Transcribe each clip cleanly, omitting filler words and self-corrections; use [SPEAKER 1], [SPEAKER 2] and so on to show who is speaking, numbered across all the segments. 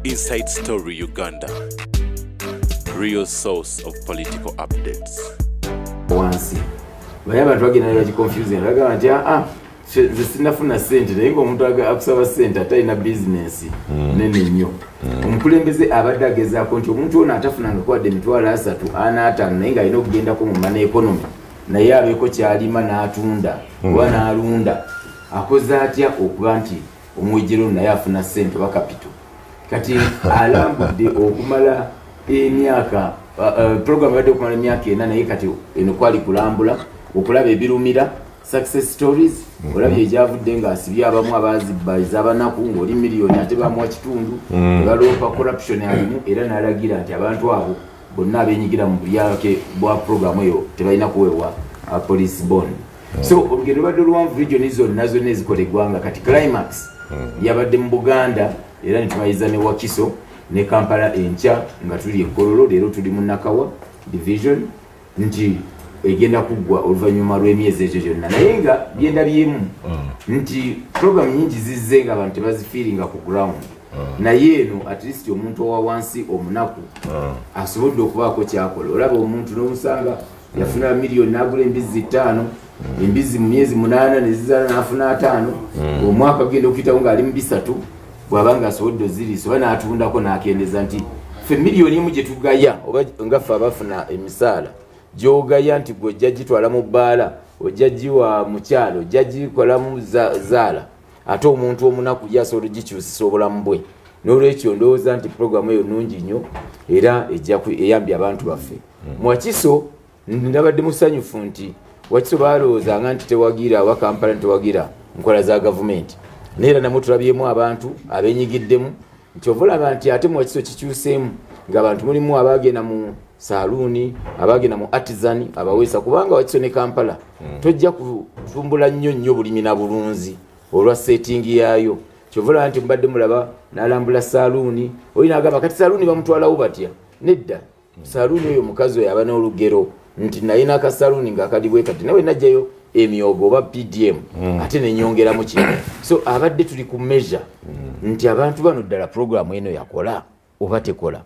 [SPEAKER 1] Inside Story Uganda, real source of political updates.
[SPEAKER 2] Wansi baya abantu bagenda ne confusing bagamba nti sinafuna sente naye ng'omuntu akusaba sente atalina business nene nnyo. Omukulembeze abadde agezaako nti omuntu ono atafunanga kwadde emitwalo 3 4 naye ng'alina okugendako mu mana economy naye abeeko kyalima n'atunda oba n'alunda akoze atya okuba nti omwejjero naye afuna sente oba kapito. Kati alambudde okumala emyaka program yadde okumala emyaka 4 naye kati eno kwali kulambula okulaba ebirumira success stories olabye ejavudde nga asibye abamu abazibba ez'abanaku ng'oli miliyoni ate bamuwa kitundu ne baloopa corruption alimu era n'alagira nti abantu abo bonna abenyigira mu bulyake bwa programu eyo tebalina kuweebwa police bond. So olugendo lubadde luwanvu region zonna zonna ezikola eggwanga kati climax yabadde mu Buganda era netumayiza ne Wakiso ne Kampala enkya nga tuli Kololo leero tuli mu Nakawa division nti egenda kuggwa oluvannyuma lw'emyezi egyo gyonna naye nga byenda byemu nti program nyingi zizze nga abantu tebazifiiringa ku ground naye eno at least omuntu owa wansi omunaku asobodde okubaako kyakola. Olaba omuntu n'omusanga yafuna miliyoni n'agula embizi 5 embizi mu myezi 8 ne zizaala n'afuna 5 omwaka genda okuyitawo ng'ali mu 3 bw'abanga asobodde oziriisa oba n'atundako n'akendeza nti ffe miliyoni emu gye tugaya oba nga ffe abafuna emisaala gy'ogaya nti gwe ojja gitwala mu bbaala ojja giwa mukyalo ojja gikolamu zaala ate omuntu omunaku yasobola ogikyusisa obulamu bwe. N'olwekyo ndowooza nti programu eyo nnungi nnyo era ejja eyambye abantu baffe. Mu Wakiso ndabadde musanyufu nti Wakiso baalowoozanga nti tewagira oba Kampala tewagira nkola za gavumenti naye era namwe tulabyemu abantu abenyigiddemu nti ovulaba nti ate mu Wakiso kikyuseemu ng'abantu mulimu abagenda mu saluuni abagenda mu artisan abaweesa kubanga Wakiso ne Kampala tojja kutumbula nnyo bulimi na bulunzi olwa setting yayo. Kyovula nti mbadde mulaba n'alambula saluuni oyina agamba kati saluuni bamutwalawo batya nedda saluuni oyo mukazi oyo aba n'olugero nti nayina akasaluuni ng'akali kati nawe najjayo emyogo oba PDM ate nenyongeramu kino. So abadde tuli ku measure nti abantu bano ddala programu eno yakola oba tekola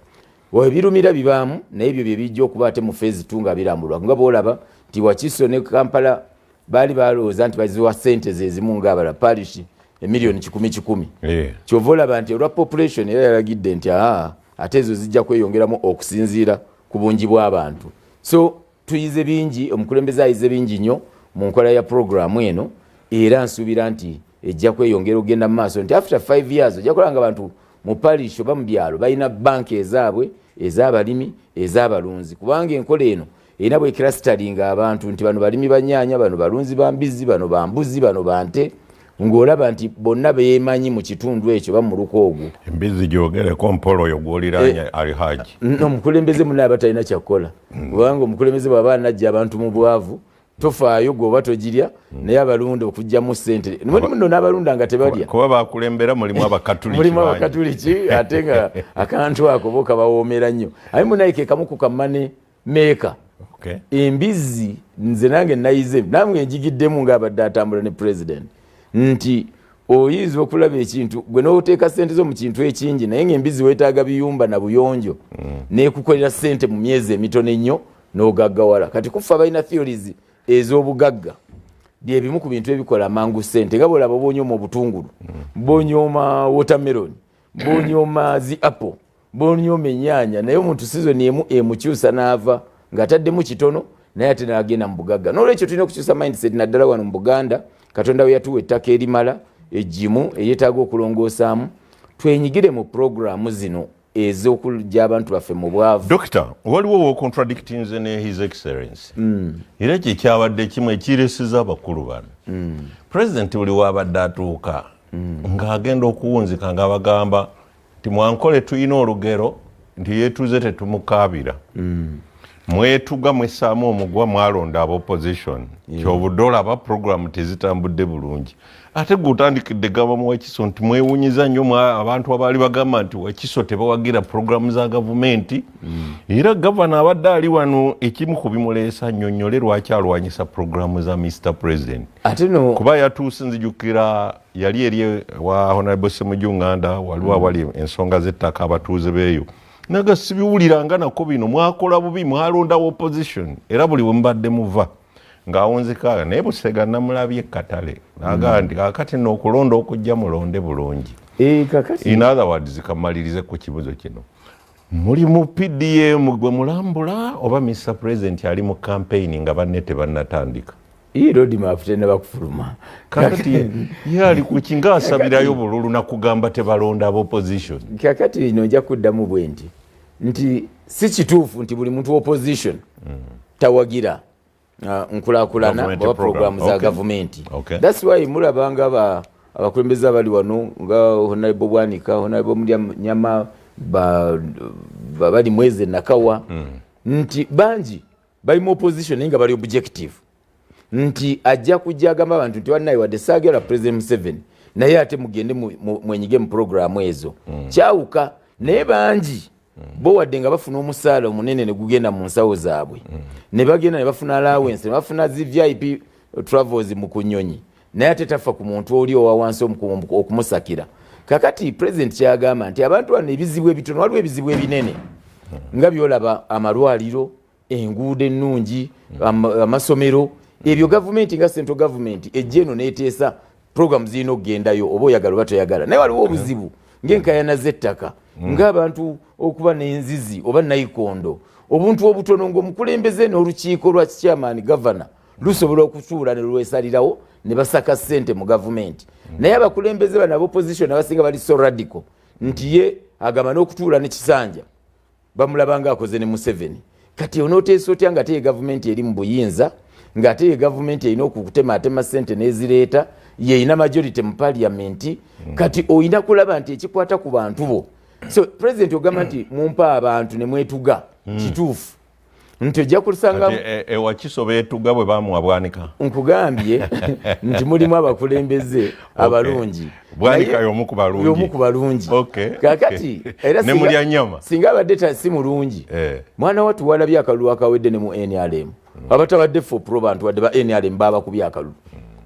[SPEAKER 2] webirumira bibaamu naye ebyo bye bijja okuba ate mu phase 2 nga birambulwa nga boolaba nti Wakiso ne Kampala baali balowooza nti baziwa sente zezimu ng'abala parish emiliyoni 10 kyova olaba nti olwa population era yalagidde nti ate ezo zijja kweyongeramu okusinziira ku bungi bw'abantu. So tuyize bingi omukulembeze ayize bingi nnyo mu nkola ya programu eno era nsuubira nti ejja kweyongera ogenda mu maaso nti after 5 years ojja kulanga abantu mu parish oba mu byalo balina banki ezaabwe ez'abalimi ez'abalunzi kubanga enkola eno erina bwe clusteringa abantu nti bano balimi bannyaanya bano balunzi ba mbizi bano bambuzi bano bante ng'olaba nti bonna beemanyi mu kitundu ekyo ba mu lukoogu
[SPEAKER 3] embizi gyogereko mpolo oyo gw'oliraanya alihaji
[SPEAKER 2] omukulembeze munne aba talina kyakukola kubanga omukulembeze bw'aba anajja abantu mu bwavu tofaayo gwoba togirya naye abalunda okugjamu ssente muno n'abalunda nga tebalya
[SPEAKER 3] kuba bakulembera mulimu
[SPEAKER 2] abakatuliki ate nga akantu ako bo kabawoomera nnyo aye munaye ke kamu ku kamane meeka embizi nze nange nayize namwe njigiddemu ng'abadde atambula ne president nti oyinza okulaba ekintu gwe n'oteeka ssente zo mu kintu ekingi naye ng'embizi weetaaga biyumba na buyonjo neekukolera ssente mu myezi emitono ennyo n'ogaggawala. Kati kufa balina theories ez'obugagga bye bimu ku bintu ebikola mangu ssente nga bwolaba boonyoma obutungulu boonyoma watermelon boonyoma zi apple boonyoma ennyaanya naye omuntu sizoni emu emukyusa n'ava ng'ataddemu kitono naye ate n'agenda mu bugagga. N'olwekyo tulina okukyusa mindset naddala wano mu Buganda Katonda we yatuwa ettaka erimala eggimu eyeetaaga okulongoosaamu twenyigire mu programu zino ez'okujja abantu baffe mu bwavu.
[SPEAKER 3] Doctor, waliwo wo contradicting ne his excellency era kyekyabadde kimu ekiresiza abakulu bano president buli wabadde atuuka ng'agenda okuwunzika nga bagamba nti mwankole tulina olugero nti yeetuze tetumukaabira mwetuga mwessaamu omugwa mwalonda aba opposition kyobudde olaba programu tezitambudde bulungi ate gutandikidde gavamo Wakiso nti mwewunyiza nnyo abantu abaali bagamba nti Wakiso tebawagira programu za gavumenti era gavana abadde ali wano ekimu ku bimuleesa nnyonnyole lwaki alwanyisa programu za Mr. President kuba yatuuse nzijukira yali eri wa Honorable Ssemujju Nganda waliwo awali ensonga z'ettaka abatuuze beeyo naga sibiwuliranga nako bino mwakola bubi mwalondawo opposition era buli we mbadde muva ng'awunzikaaga naye Busega namulabye Katale naga nti kakati n'okulonda okujja mulonde bulungi in other words kamalirize ku kibuzo kino muli mu PDM gwe mulambula oba Mr. President ali mu campaign nga banne tebannatandika
[SPEAKER 2] road map tena bakufuluma
[SPEAKER 3] kakati yali ku kinga asabirayo bululu na kugamba tebalonda opposition
[SPEAKER 2] kakati ino nja kuddamu bwenti nti si kituufu nti buli muntu opposition tawagira nkulakulana oba programu za gavumenti that's why mulabanga abakulembeze abali wano nga Honorable Bwanika Honorable Nyama bali Mweze Nakawa nti banji bali mu opposition nga bali objective nti ajja kujja agamba abantu nti wanayi wadde saagera President Museveni naye ate mugende mwenyige mu programu ezo kyawuka naye banji bo wadde nga bafuna omusaala omunene ne gugenda mu nsawo zaabwe ne bagenda ne bafuna allowance ne bafuna zi VIP travels mu kunyonyi naye ate tafa ku muntu oli owa wansi okumusakira kakati President kyagamba nti abantu bano ebizibu ebitono waliwo ebizibu ebinene nga byolaba amalwaliro enguudo ennungi amasomero ebyo gavumenti nga central government ejjeno neeteesa program zirina okugendayo oba oyagala oba toyagala naye waliwo obuzibu ng'enkayana z'ettaka ng'abantu okuba n'enzizi oba nayikondo obuntu obutono ng'omukulembeze n'olukiiko lwa chairman governor lusobola okutuula ne lwesalirawo ne basaka ssente mu gavumenti naye abakulembeze bano ab'opposition abasinga bali so radical nti ye agamba n'okutuula ne kisanja bamulaba ng'akoze ne Museveni kati onooteesa otya nga te gavumenti eri mu buyinza ng'ate ye gavumenti erina okutematema ssente n'ezireeta yeina majority mu parliament kati oyina kulaba nti ekikwata ku bantu bo so president ogamba nti mumpa abantu ne mwetuga kituufu nti ojja kusanga
[SPEAKER 3] Wakiso beetuga bwe bamuwa Bwanika
[SPEAKER 2] nkugambye nti mulimu abakulembeze abalungi
[SPEAKER 3] Bwanika y'omu ku balungi
[SPEAKER 2] kakati era
[SPEAKER 3] ne mulya nnyama
[SPEAKER 2] singa abadde si mulungi mwana wattu walabye akalulu akawedde ne mu NRM abatabadde for pro bantu wadde ba NRM baba kubya akalulu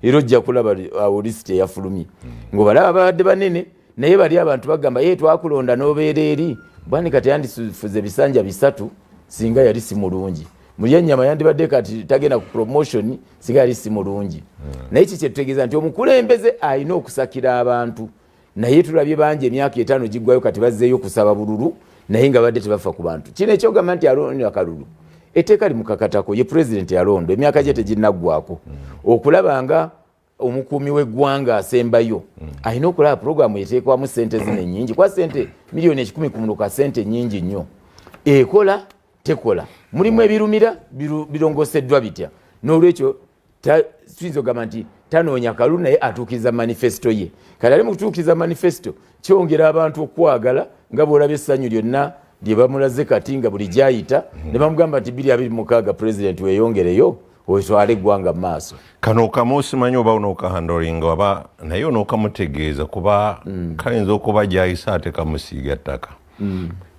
[SPEAKER 2] era ojja kulaba awo list eyafulumye ng'obalaba babadde banene naye bali abantu bagamba ye twakulonda n'obeera eri Bwanika teyandifuze bisanja bisatu singa yali si mulungi mulya nnyama yandibadde kati tagenda ku promotion singa yali si mulungi naye kiki kyetutegeeza nti omukulembeze alina okusakira abantu naye tulabye bangi emyaka 5 giggwayo kati bazzeeyo kusaba bululu naye nga badde tebafa ku bantu kino ekyogamba nti alonda akalulu etteeka limukakatako ye president yalondo emyaka gye teginnaggwako okulaba nga omukuumi w'eggwanga asembayo alina okulaba programu eteekwamu ssente zino ennyingi kwa ssente miliyoni 10 ku munuka ssente nnyingi nnyo ekola tekola mulimu ebirumira birongoseddwa bitya n'olwekyo tuyinza ogamba nti tanoonya kalulu naye atuukiriza manifesto ye kati ali mu kutuukiriza manifesto kyongera abantu okwagala nga bw'olabye essanyu lyonna lye bamulaze kati nga buli gyayita ne bamugamba nti 2026 president weeyongereyo otwale eggwanga mu maaso
[SPEAKER 3] kano okamu osimanyi oba onookahandolinga oba naye onookamutegeeza kuba kayinza okuba gyayisa ate kamusiiga ttaka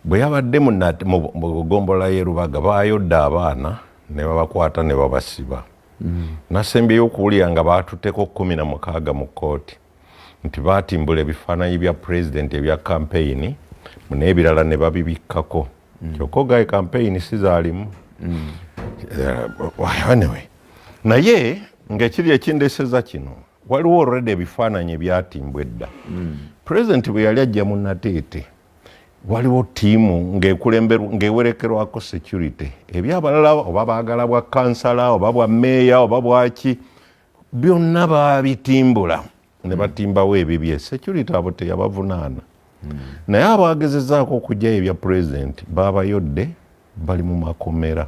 [SPEAKER 3] bwe yabadde mu ggombolola y'e Lubaga baayodda abaana ne babakwata ne babasiba nasembyeyo okuwulira nga baatutteko 16 mu kkooti nti baatimbula ebifaananyi bya president ebya campaign n'ebirala ne babibikkako kyokka ogaye campaign si zaalimu anyway naye ng'ekiri ekindeeseza kino waliwo already ebifaananyi ebyatimbwa edda president bwe yali ajja mu Nateete waliwo ttiimu ng'ewerekerwako security ebyabalala oba baagala bwa kansala oba bwa meeya oba bwaki byonna baabitimbula ne batimbawo ebibye security abo teyabavunaana naye abagezezaako okujjayo ebya president baabayodde bali mu makomera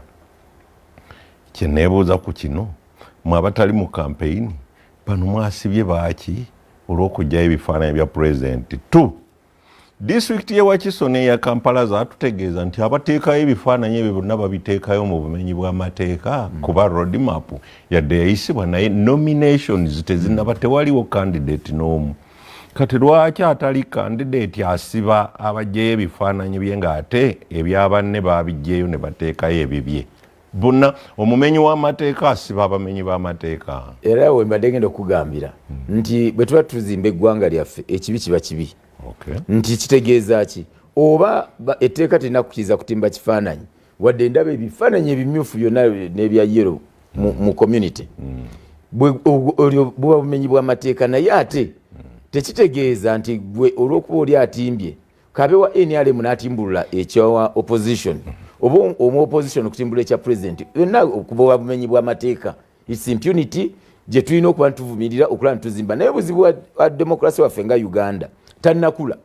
[SPEAKER 3] kyeneebuuza ku kino mwe abatali mu campaign bano mwasibye baaki olw'okujjayo ebifaananyi bya president disitulikiti y'e Wakiso n'eya Kampala zaatutegeeza nti abateekayo ebifaananyi ebyo bonna babiteekayo mu bumenyi bw'amateeka kuba roadmap yadde yayisibwa naye nominations tezinnaba tewaliwo candidate n'omu. Kati lwaki atali candidate asiba abajjayo ebifaananyi bye ng'ate ebyabanne baabijjeeyo ne bateekayo ebibye? Bonna omumenyi w'amateeka asiba abamenyi b'amateeka.
[SPEAKER 2] Era we mbadde ngenda okugambira nti bwe tuba tuzimba eggwanga lyaffe ekibi kiba kibi. Nti kitegeeza ki? Oba etteeka terinakkiriza kutimba kifaananyi wadde ndaba ebifaananyi ebimyufu byonna n'ebya yero mu community buba bumenyi bw'amateeka, naye ate tekitegeeza nti gwe olw'okuba oli atimbye kabe wa NRM n'atimbulula ekyawa opposition oba omu opposition kutimbula ekya president yonna okuba bumenyi bw'amateeka. It's impunity gye tulina okuba ntuvumirira okulaba ntuzimba. Naye buzibu wa demokrasi waffe nga Uganda tannakula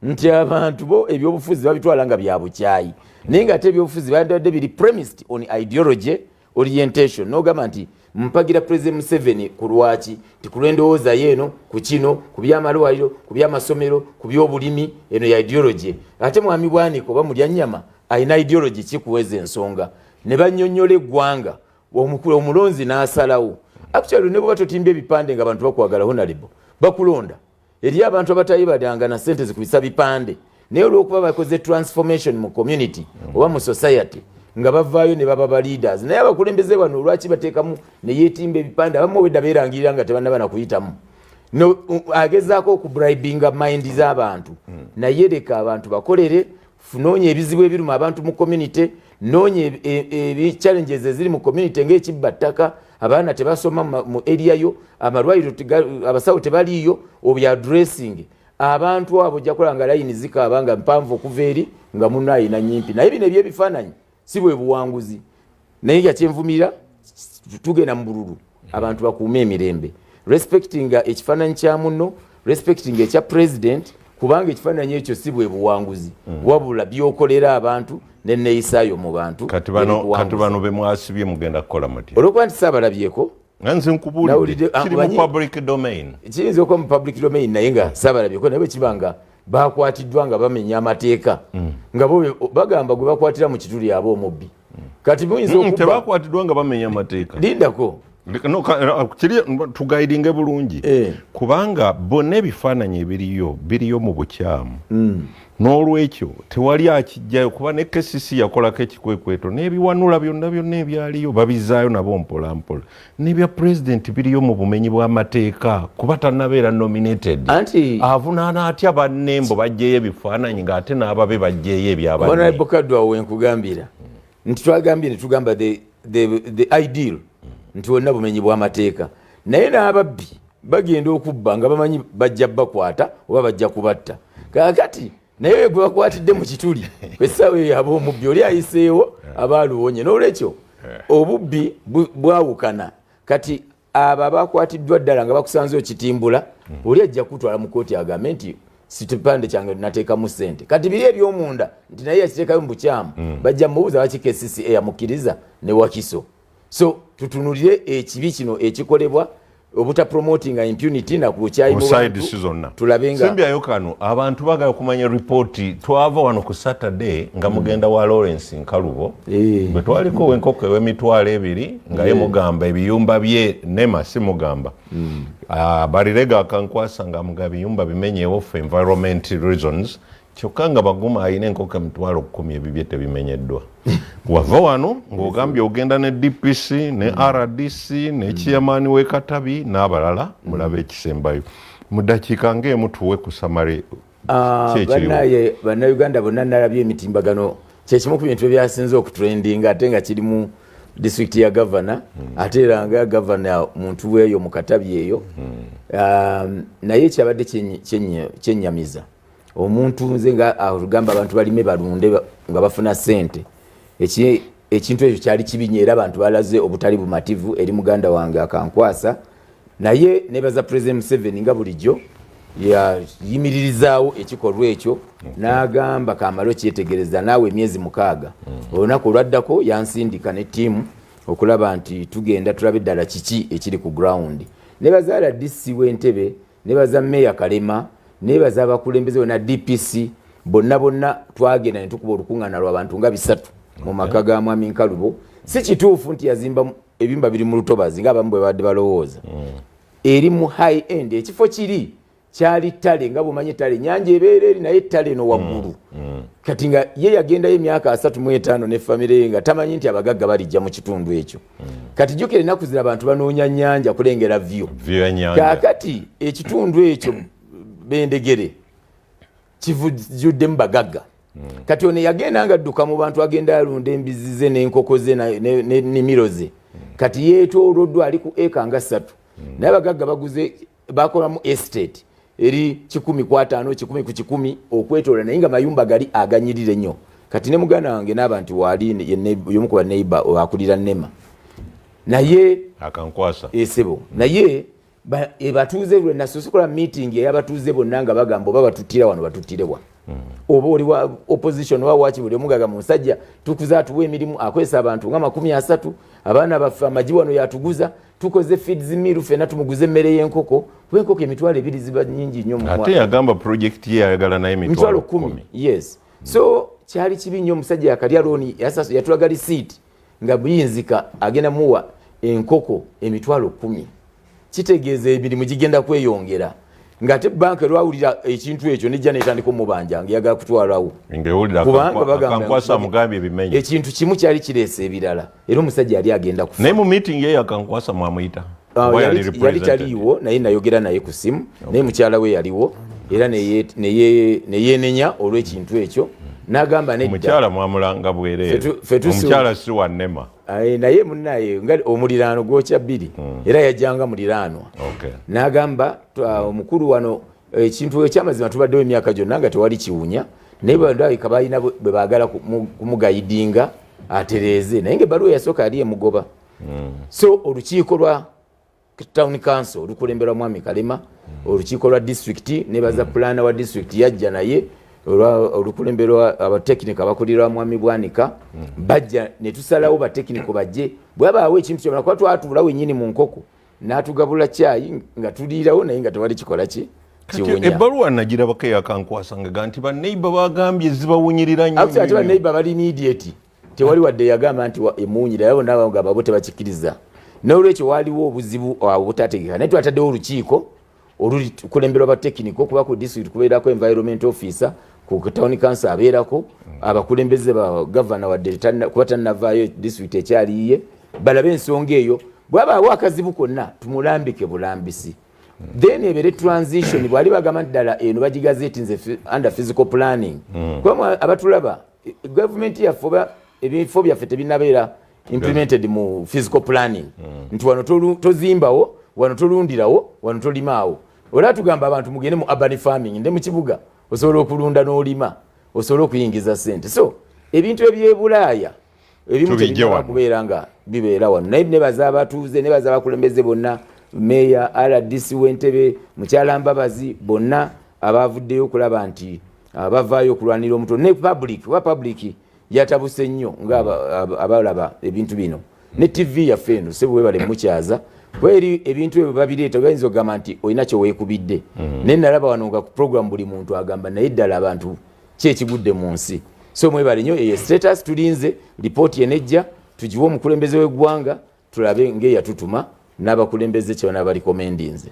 [SPEAKER 2] nti abantu bo ebyobufuzi babitwala nga bya bukyayi, naye nga ate ebyobufuzi bandadde biri premised on ideology orientation. N'ogamba nti mpagira President Museveni ku lwaki tikulendowooza yeeno ku kino ku by'amalwaliro ku by'amasomero ku by'obulimi eno ya ideology. Ate mwami Bwanika oba mulya nnyama alina ideology kikuweza ensonga ne bannyonnyola eggwanga omulonzi n'asalawo. Actually ne bwe batotimba ebipande nga abantu bakwagala honorable bakulonda eri abantu abatayibadanga na sente zikubisa bipande, naye olw'okuba bakoze transformation mu community oba mu society nga bavaayo ne baba leaders, naye abakulembeze bano olwaki bateekamu ne yeetimba ebipande abamu wedda beerangirira nga tebannaba na kuyitamu no agezaako okubribinga mind z'abantu. Naye leka abantu bakolere, noonya ebizibu ebiruma abantu mu community, noonya challenges eziri mu community ng'ekibbattaka, abaana tebasoma mu area yo, amalwaliro abasawo tebaliyo, obya addressing abantu abo ojja kola nga layini zikaaba nga mpanvu okuva eri nga munno ayina nyimpi. Naye bino eby'ebifaananyi si bwe buwanguzi, naye nga kyenvumira tugenda mu bululu abantu bakuume emirembe, respecting ekifaananyi kya munno, respecting ekya president, kubanga ekifaananyi ekyo si bwe buwanguzi wabula byokolera abantu n'enneeyisaayo mu bantu.
[SPEAKER 3] Kati bano be mwasibye mugenda kukola mutya?
[SPEAKER 2] Olwokuba nti saabalabyeko
[SPEAKER 3] nze nkubuulidde kiri mu public domain.
[SPEAKER 2] Kiyinza okuba mu public domain naye nga saabalabyeko naye bwe kiba nga bakwatiddwa nga bamenya amateeka nga bo bagamba gwe bakwatira mu kituli aba omubbi. Kati muyinza okuba
[SPEAKER 3] tebakwatiddwa nga bamenya amateeka.
[SPEAKER 2] Lindako
[SPEAKER 3] kiri tugaidinge bulungi kubanga bonna ebifaananyi biriyo mu bukyamu n'olwekyo tewali akijjayo kuba ne KCC yakolako ekikwekweto n'ebiwanula byonna ebyaliyo babizaayo nabo mpolampola, n'ebya president biriyo mu bumenyi bw'amateeka kuba tannabeera nominated. Avunaana atya bannembo bajjeeyo ebifaananyi ng'ate n'ababe bajjeeyo ebyabanne.
[SPEAKER 2] Honorable Kadwa wenkugambira nti twagambye ne tugamba the ideal nti wonna bumenyi bw'amateeka, naye n'ababbi bagenda okubba nga bamanyi bajja bakwata oba bajja kubatta. Kaakati naye gwe bakwatidde mu kituli essaawa eyo aba omubbi oli ayiseewo aba aluwonye. N'olwekyo obubbi bwawukana. Kati abo abakwatiddwa ddala nga bakusanze okitimbula oli ajja kutwala mu kooti agambe nti sikipande kyange nateekamu ssente. Kati biri eby'omunda nti naye yakiteekayo mu bukyamu bajja mubuuza lwaki KCCA yamukkiriza ne Wakiso. So tutunulire ekibi kino ekikolebwa obuta promoting impunity na kulukyayi mu bantu tulabenga
[SPEAKER 3] sembyayo kano abantu bagala kumanya report twava wano ku Saturday nga mugenda wa Lawrence Nkalubo bwe twaliko wenkoko w'emitwalo ebiri nga ye mugamba ebiyumba bye nema si mugamba barirega akankwasa nga mugaba ebiyumba bimenyewo for environment reasons kyokka nga baguma ayina enkoko emitwalo 10 ebibye tebimenyeddwa. Wava wano ng'ogambye ogenda ne DPC ne RDC ne chairman w'e Katabi n'abalala mulabe ekisembayo mu dakiika ng'emu tuwe ku samale
[SPEAKER 2] kyekiriwo. Bannayuganda bonna nalabye emitimbagano kyekimu ku bintu ebyasinze okutrendinga ate nga kiri mu district ya governor ate era nga governor muntu weeyo mu Katabi eyo naye kyabadde kyennyamiza omuntu nze nga agamba abantu balime balunde nga bafuna ssente. Ekintu ekyo kyali kibinye era abantu balaze obutali bumativu eri muganda wange akankwasa, naye nebaza President Museveni nga bulijjo yayimiririzaawo ekikolwa ekyo n'agamba kamalo kyetegereza naawe emyezi 6 olunaku olwaddako yansindika ne ttiimu okulaba nti tugenda tulabe eddala kiki ekiri ku ground. Nebaza RDC w'Entebbe, nebaza Meya Kalema, nebaza abakulembeze na DPC bonna twagenda ne tukuba olukuŋŋaana lw'abantu nga 3 mu maka ga mwami Nkalubo. Si kituufu nti yazimba ebimba biri mu lutobazi ng'abamu bwe badde balowooza. Eri mu high end ekifo kiri kyali ttale nga bumanyi ttale nnyanja ebeera eri naye ttale no waggulu. Kati nga ye yagendayo emyaka 35 ne famire nga tamanyi nti abagagga balijja mu kitundu ekyo. Kati jjukira ennaku zino abantu banoonya nnyanja kulengera vyo. Kaakati ekitundu ekyo Bendegere kivujjuddemu bagagga. Kati ono yagenda nga adduka mu bantu agenda alunda embizi ze n'enkoko ze n'ennimiro ze. Kati yeetooloddwa ali ku eka nga 3. Naye abagagga baguze bakolamu estate eri 10 ku 5 10 ku 10 okwetoola naye nga mayumba gali aganyirire nnyo. Kati ne muganda wange n'abantu wali y'omu ku baneiba akulira Nema naye
[SPEAKER 3] akankwasa
[SPEAKER 2] esebo naye batuuze lwe nasosokola meeting ey'abatuuze bonna nga bagamba oba batutira wano batutire wa oba oli wa opposition wa wachi buli omugaga mu nsajja tukuza atuwa emirimu akwesa abantu nga 30 abaana baffe amagi wano yatuguza tukoze feeds miru fena tumuguze emmere y'enkoko w'enkoko emitwalo 2 ziba nyingi nnyo mu
[SPEAKER 3] ate yagamba project ye ayagala naye emitwalo 10.
[SPEAKER 2] Yes, so kyali kibi nnyo omusajja yakalya looni yatulaga receipt nga buyinzika agenda muwa enkoko emitwalo 10. Kitegeeza emirimu gigenda kweyongera ngate banka lwawulira ekintu ekyo nejja netandika omubanja ngeyagala kutwalawo
[SPEAKER 3] ngewulira akankwasa mugambi ebimenyi
[SPEAKER 2] ekintu kimu kyali kireese ebirala era omusajja yali agenda kufa
[SPEAKER 3] naye mu meeting ye akankwasa mwamuyita
[SPEAKER 2] yali taliiwo naye nayogera naye ku simu naye mukyala we yaliwo era neyeenenya olw'ekintu ekyo n'agamba nedda
[SPEAKER 3] omukyala mwamulanga bwereere omukyala si wa Nema
[SPEAKER 2] naye munnaye nga omuliraano gwokya 2 era yajjanga muliraanwa n'agamba omukulu wano ekintu ekyamazima tubaddewo emyaka gyonna nga tewali kiwunya naye bandabika balina bwe baagala kumugayidinga atereeze naye ngaebbaluwa yasooka yali emugoba. So olukiiko lwa town council olukulemberwa mwami Kalema olukiiko lwa district nebaza plana wa district yajja naye olukulemberwa abatekinika abakulira mwami Bwanika bajja ne tusalawo batekiniko bajje bwabaawo ekintu kyonna kwa twatula wenyini mu nkoko n'atugabula chai nga tuliirawo naye nga tewali kikola ki kiwunya.
[SPEAKER 3] Ebbaluwa nagirabako yakankwasanga nti banneiba bagambye zibawunyirira nnyo
[SPEAKER 2] ate banneiba bali immediate tewali wadde yagamba nti emuwunyira yabo n'abagamba bo tebakikkiriza n'olwekyo waliwo obuzibu obutategeka naye twataddewo olukiiko olukulemberwa batekiniko kuba ku district kubeerako environment officer ku town council abeerako abakulembeze ba governor wadde kuba tannavaayo district ekyaliye balabe ensonga eyo bwabaawo akazibu konna tumulambike bulambisi then ebere transition bwali bagamba ddala eno bagigazeti nze under physical planning kuba abatulaba government yaffe ebifo byaffe tebinabeera implemented mu physical planning nti wano tozimbawo wano tolundirawo wano tolimaawo olwa tugamba abantu mugende mu urban farming nde mu kibuga osobola okulunda n'olima osobola okuyingiza ssente. So ebintu ebyebulaaya ebimu tebijja kubeera nga bibeera wano naye nebaza abatuuze nebaza abakulembeze bonna meya RDC w'Entebbe mukyala Mbabazi bonna abavuddeyo okulaba nti bavaayo okulwanira omuto ne public yatabuse nnyo nga abalaba ebintu bino ne TV yaffe eno sebwe bale mukyaza kweri ebintu ebyo babireeta bayinza okugamba nti olina kye weekubidde naye nalaba wano nga ku program buli muntu agamba naye ddala abantu kyekigudde mu nsi. So mwebale nnyo eyo status tulinze lipooti enejja tugiwe omukulembeze w'eggwanga tulabe ng'eyatutuma n'abakulembeze kye bana balikomendinze.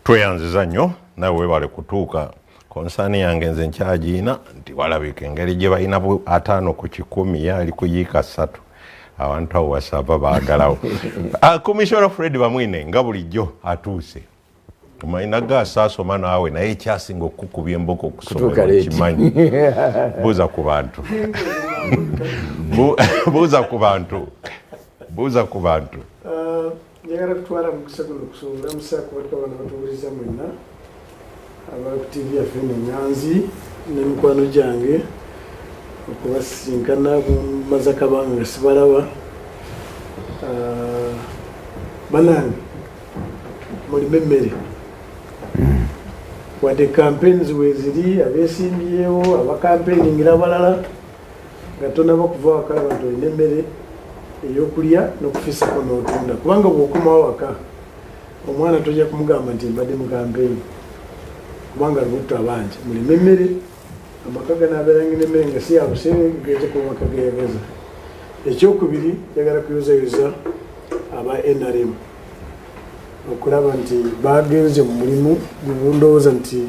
[SPEAKER 3] Tweyanziza nnyo nawe webale kutuuka konsaani yange nze nkyagiina nti walabika engeri gye balina 5 ku 10 yali kuyiika 3 abantu awo wasaba baagalawo. Commissioner Fred Bamwine nga bulijjo atuuse tumayina gasaasoma naawe naye ekyasinga okukubya emboko okusomera kimanyi buuza ku bantu buuza ku bantu
[SPEAKER 4] njagala kutwala mukusagula okusuubula musaako barika bano batuwuliza mwenna abali ku TV yaffe eno Nyanzi n'emikwano gyange okubasinkana bumaze akabanga nga sibalaba banange mulime emmere wadde campaigns weziri abeesimbyewo abakampeiningira abalala nga tonaba okuva waka abantu olina emmere eyokulya n'okufisako n'otunda kubanga bw'okomawo waka omwana tojja kumugamba nti mbadde mu campaign kubanga lubuto abangi mulime emmere amaka ganaabeerange n'emmere nga si yabusere geze ku maka geyageza. Ekyokubiri njagala kuyozayuza aba NRM okulaba nti bagenze mu mulimu gubundowooza nti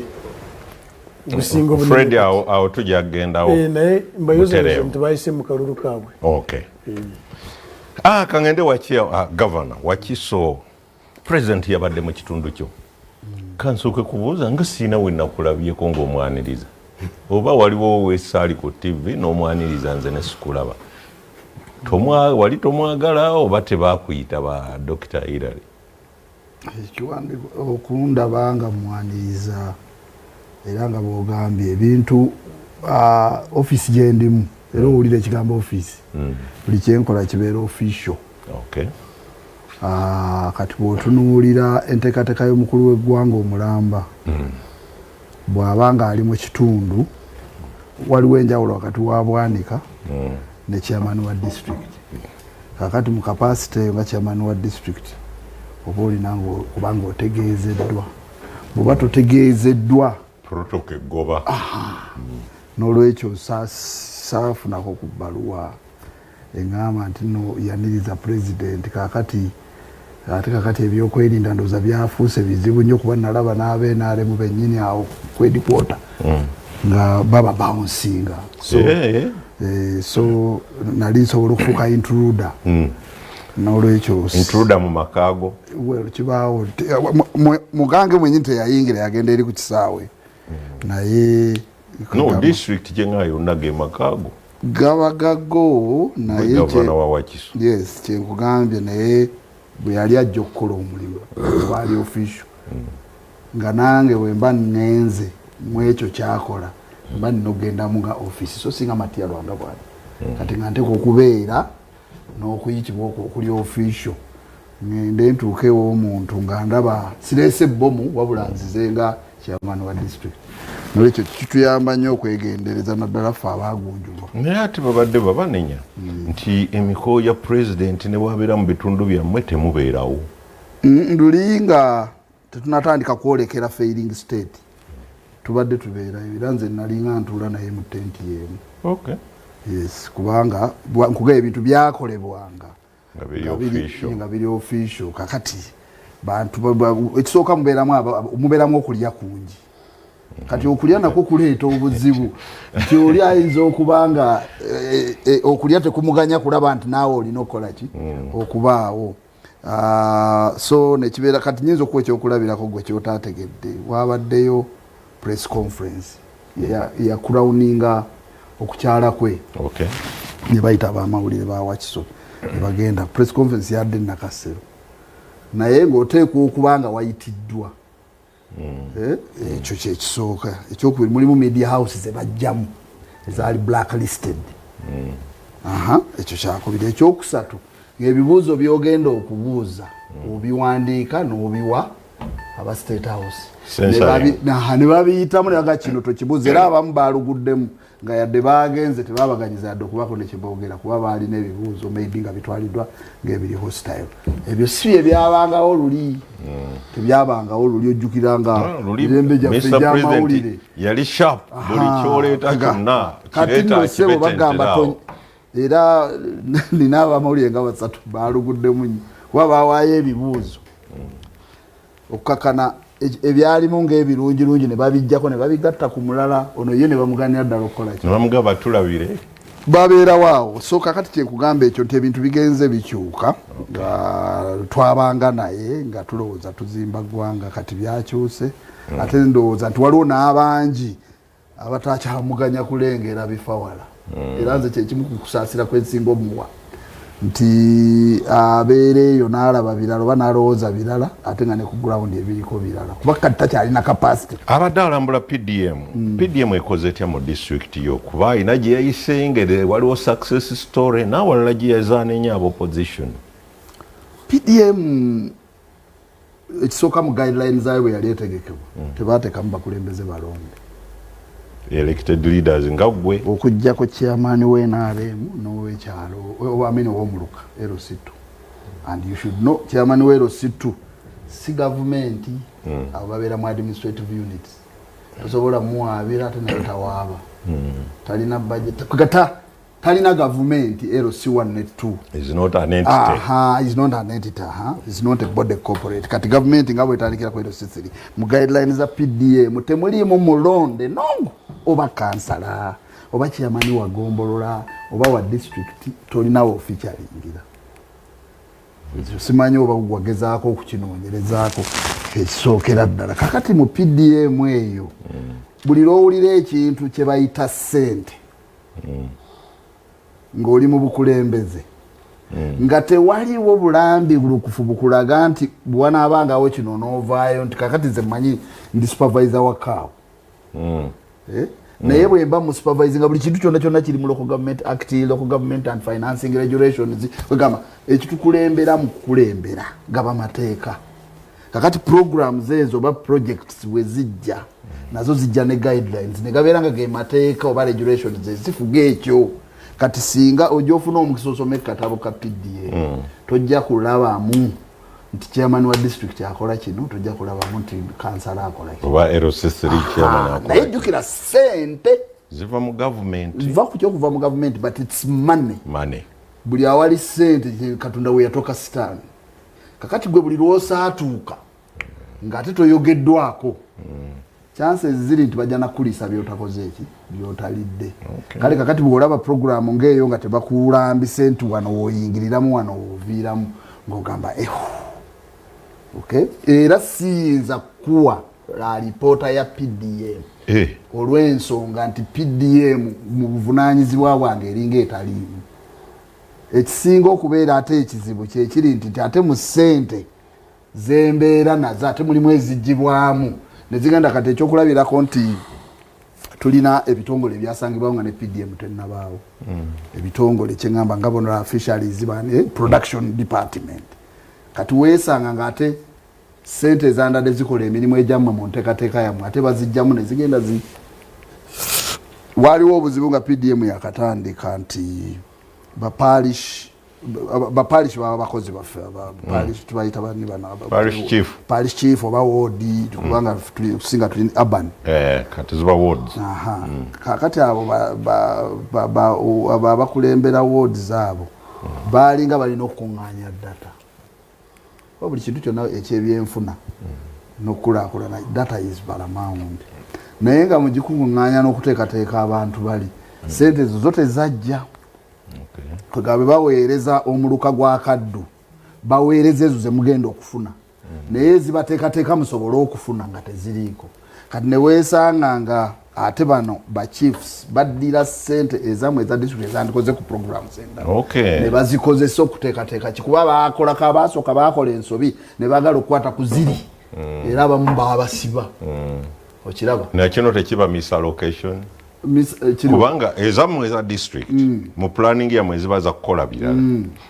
[SPEAKER 4] gusinga obunene.
[SPEAKER 3] Fred awo tujja kugendawo.
[SPEAKER 4] Naye mbayozayuza nti bayise mu kalulu kaabwe.
[SPEAKER 3] Okay. Kangende Governor Wakiso President yabadde mu kitundu kyo. Kansooke kubuuza nga siina we nakulabyeko ng'omwaniriza. Oba waliwo weesaali ku TV n'omwaniriza nze ne sikulaba. Wali tomwagala oba tebaakuyita ba Dr. Hillary?
[SPEAKER 5] Ekiwandiiko okundaba nga mwaniriza era nga bw'ogambye ebintu office gye ndimu era owulira ekigambo office buli kyenkola kibeera official.
[SPEAKER 3] Okay.
[SPEAKER 5] Kati bw'otunuulira enteekateeka y'omukulu w'eggwanga omulamba bw'aba nga ali mu kitundu waliwo enjawulo wakati wa Bwanika ne chairman wa district. Kakati mu capacity nga chairman wa district oba olina kubanga otegeezeddwa. Bw'oba totegeezeddwa
[SPEAKER 3] protocol egoba.
[SPEAKER 5] N'olwekyo saafunako ku bbaluwa eŋŋamba nti no yaniriza president. Kakati ebyokwerinda ndowooza byafuuse bizibu nnyo kuba nalaba n'abenaaremu bennyini awo kwedikwota nga baba bouncinga. So nali nsobola okufuuka intruder. N'olwekyo
[SPEAKER 3] intruder mu makaago.
[SPEAKER 5] Kibaawo mugange mwennyini teyayingira yagenda eri ku kisaawe naye
[SPEAKER 3] no district gye nga yonna ge makaago
[SPEAKER 5] gabagago naye
[SPEAKER 3] Gavana wa Wakiso.
[SPEAKER 5] Yes, kyenkugambye naye bwe yali ajja okukola omulimu waali official nga nange bwe mba nnenze mu ekyo kyakola mba nina okugenda mu nga office so singa Matiya Lwanga bwali kati nga nteeka okubeera n'okuyitibwa okwo okuli official ngende ntuukewo omuntu nga ndaba sireese bbomu wabula nzize nga chairman wa district. Nolwekyo kituyamba nnyo okwegendereza naddala ffe abaagunjulwa.
[SPEAKER 3] Naye ate babadde babanenya nti emikolo ya president ne bwabeera mu bitundu byammwe temubeerawo.
[SPEAKER 5] Nduli nga tetunatandika kwolekera failing state tubadde tubeera era nze nalinga ntuula naye mu tenti y'emu.
[SPEAKER 3] Okay.
[SPEAKER 5] Yes, kubanga nkuga ebintu byakolebwanga
[SPEAKER 3] nga
[SPEAKER 5] biri official. Kakati bantu ekisooka mubeeramu okulya kungi. Kati okulya nako kuleeta obuzibu nti oli ayinza okubanga okulya tekumuganya kulaba nti naawe olina okukola ki okubaawo. So nekibeera kati nyinza okuwa ekyokulabirako gwe kyotaategedde. Wabaddeyo press conference ya crowninga okukyala kwe.
[SPEAKER 3] Okay.
[SPEAKER 5] Ne bayita abamawulire ba Wakiso ne bagenda press conference yadde Nakasero naye ng'oteekwa okubanga wayitiddwa. Ekyo kyekisooka. Ekyokubiri mulimu media houses ebajjamu ezaali blacklisted. Ekyo kyakubiri. Ekyokusatu ng'ebibuuzo by'ogenda okubuuza obiwandiika n'obiwa aba State House ne babiyitamu ne baga kino tokibuuza era abamu baaluguddemu nga yadde baagenze tebabaganyiza yadde okubako ne kyeboogera kuba baalina ebibuuzo maybe nga bitwaliddwa ng'ebiri hostile. Ebyo si bye byabangawo luli. Tebyabangawo luli ojjukira nga mirembe gyaffe gy'amawulire
[SPEAKER 3] yali sharp buli kyoleeta kyonna
[SPEAKER 5] kireeta kibetenterawo bagamba era nina abamawulire nga basatu baaluguddemu nnyo kuba baawaayo ebibuuzo okukakana ebyalimu ng'ebirungirungi ne babijjako ne babigatta ku mulala ono ye ne bamuganira ddala okukola ki
[SPEAKER 3] ne bamugamba tulabire
[SPEAKER 5] babeerawo awo. So kakati kyekugamba ekyo nti ebintu bigenze bikyuka nga twabanga naye nga tulowooza tuzimba ggwanga kati byakyuse ate ndowooza nti waliwo n'abangi abatakyamuganya kulengera bifawala era nze kyekimu ku kusaasira kwensinga omuwa nti abeera eyo n'alaba birala oba n'alowooza birala ate nga ne ku ground ebiriko birala kuba kati takyalina capacity.
[SPEAKER 3] Abadde alambula PDM ekoze etya mu district yo kuba alina gye yayisengere waliwo success story n'awalala gye yazaanenya aba opposition.
[SPEAKER 5] PDM ekisooka mu guidelines zayo bwe yali etegekebwa tebaateekamu bakulembeze balonde
[SPEAKER 3] elected leaders nga gwe
[SPEAKER 5] okujjako chairman w'NRM n'owekyalo ow'omuluka Erositu. And you should know chairman w'Erositu si gavumenti abo babeera mu administrative units tosobola muwaabira ate naye tawaaba talina budget kugata talina government LC1 ne 2
[SPEAKER 3] is not an entity
[SPEAKER 5] is not an entity is not a body corporate kati government ngabo etalikira ku LC3 mu guidelines za PDM temulimu mulonde nongo oba kansala oba chairman wa gombolola oba wa district tolinawo officialingira simanyi oba wagezaako okukinonyerezako ekisookera ddala kakati mu PDM eyo buli lwowulira ekintu kye bayita ssente ng'oli mu bukulembeze nga tewaliwo bulambi bulukufu bukulaga nti bwanaabangawo kino onoovaayo nti kakati ze mmanyi ndi supervisor wa kaawo naye bwemba mu supervising nga buli kintu kyonna kyonna kiri mu local government act local government and financing regulations wegamba ekitukulembera mu kukulembera gaba mateeka kakati programs ezo oba projects we zijja nazo zijja ne guidelines ne gabeera nga ge mateeka oba regulations ezifuga ekyo kati singa ojja ofuna omukisa osome katabo ka PDA tojja kulabamu nti chairman wa district akola kino tojja kulabamu nti kansala akola kino
[SPEAKER 3] oba LC3 chairman akola
[SPEAKER 5] naye jjukira ssente
[SPEAKER 3] ziva mu government
[SPEAKER 5] ziva ku kyokuva mu government but it's money buli awali ssente katonda we yatoka sitaani kakati gwe buli lwosaatuuka ng'ate toyogeddwako chances ziri nti bajja nakulisa byotakoze eki byotalidde kale kakati bw'olaba programu ng'eyo nga tebakulambise nti wano wooyingiriramu wano wooviiramu ng'ogamba okay era siyinza kuwa la lipoota ya PDM olw'ensonga nti PDM mu buvunaanyizibwa bwange eringa etaliimu ekisinga okubeera ate ekizibu kyekiri nti ate mu ssente zembeera nazo ate mulimu ezigibwamu nezigenda kati ekyokulabirako nti tulina ebitongole ebyasangibwawo nga ne PDM tennabaawo ebitongole kyeŋŋamba nga bono fisheries production department kati weesanga ng'ate ssente ezandadde zikola emirimu egyammwe mu nteekateeka yammwe ate bazijjamu ne zigenda waliwo obuzibu nga PDM yakatandika nti bapalish baba bakozi baffe parish tubayita bani bana parish chief oba ward kubanga tusinga tuli urban
[SPEAKER 3] kati ziba wards
[SPEAKER 5] kakati abo bakulembera wards zabo balinga balina okunganya data buli kintu kyonna ekyebyenfuna n'okulaakulana data is paramount naye nga mu gikunganya n'okuteekateeka abantu bali sente ezo zote zajja kagabe baweereza omuluka gwa kaddu baweereza ezo ze mugenda okufuna naye zibateekateeka musobole okufuna nga teziriiko kati ne weesanga nga ate bano ba chiefs baddira ssente ezamu eza district ezandikoze ku programs endala ne bazikozesa okuteekateeka kikuba baakolako abaasooka baakola ensobi ne baagala okukwata ku ziri era abamu baabasiba okiraba
[SPEAKER 3] nakino tekiba misallocation kubanga ezamu eza district mu planning yammwe eziba za kukola birala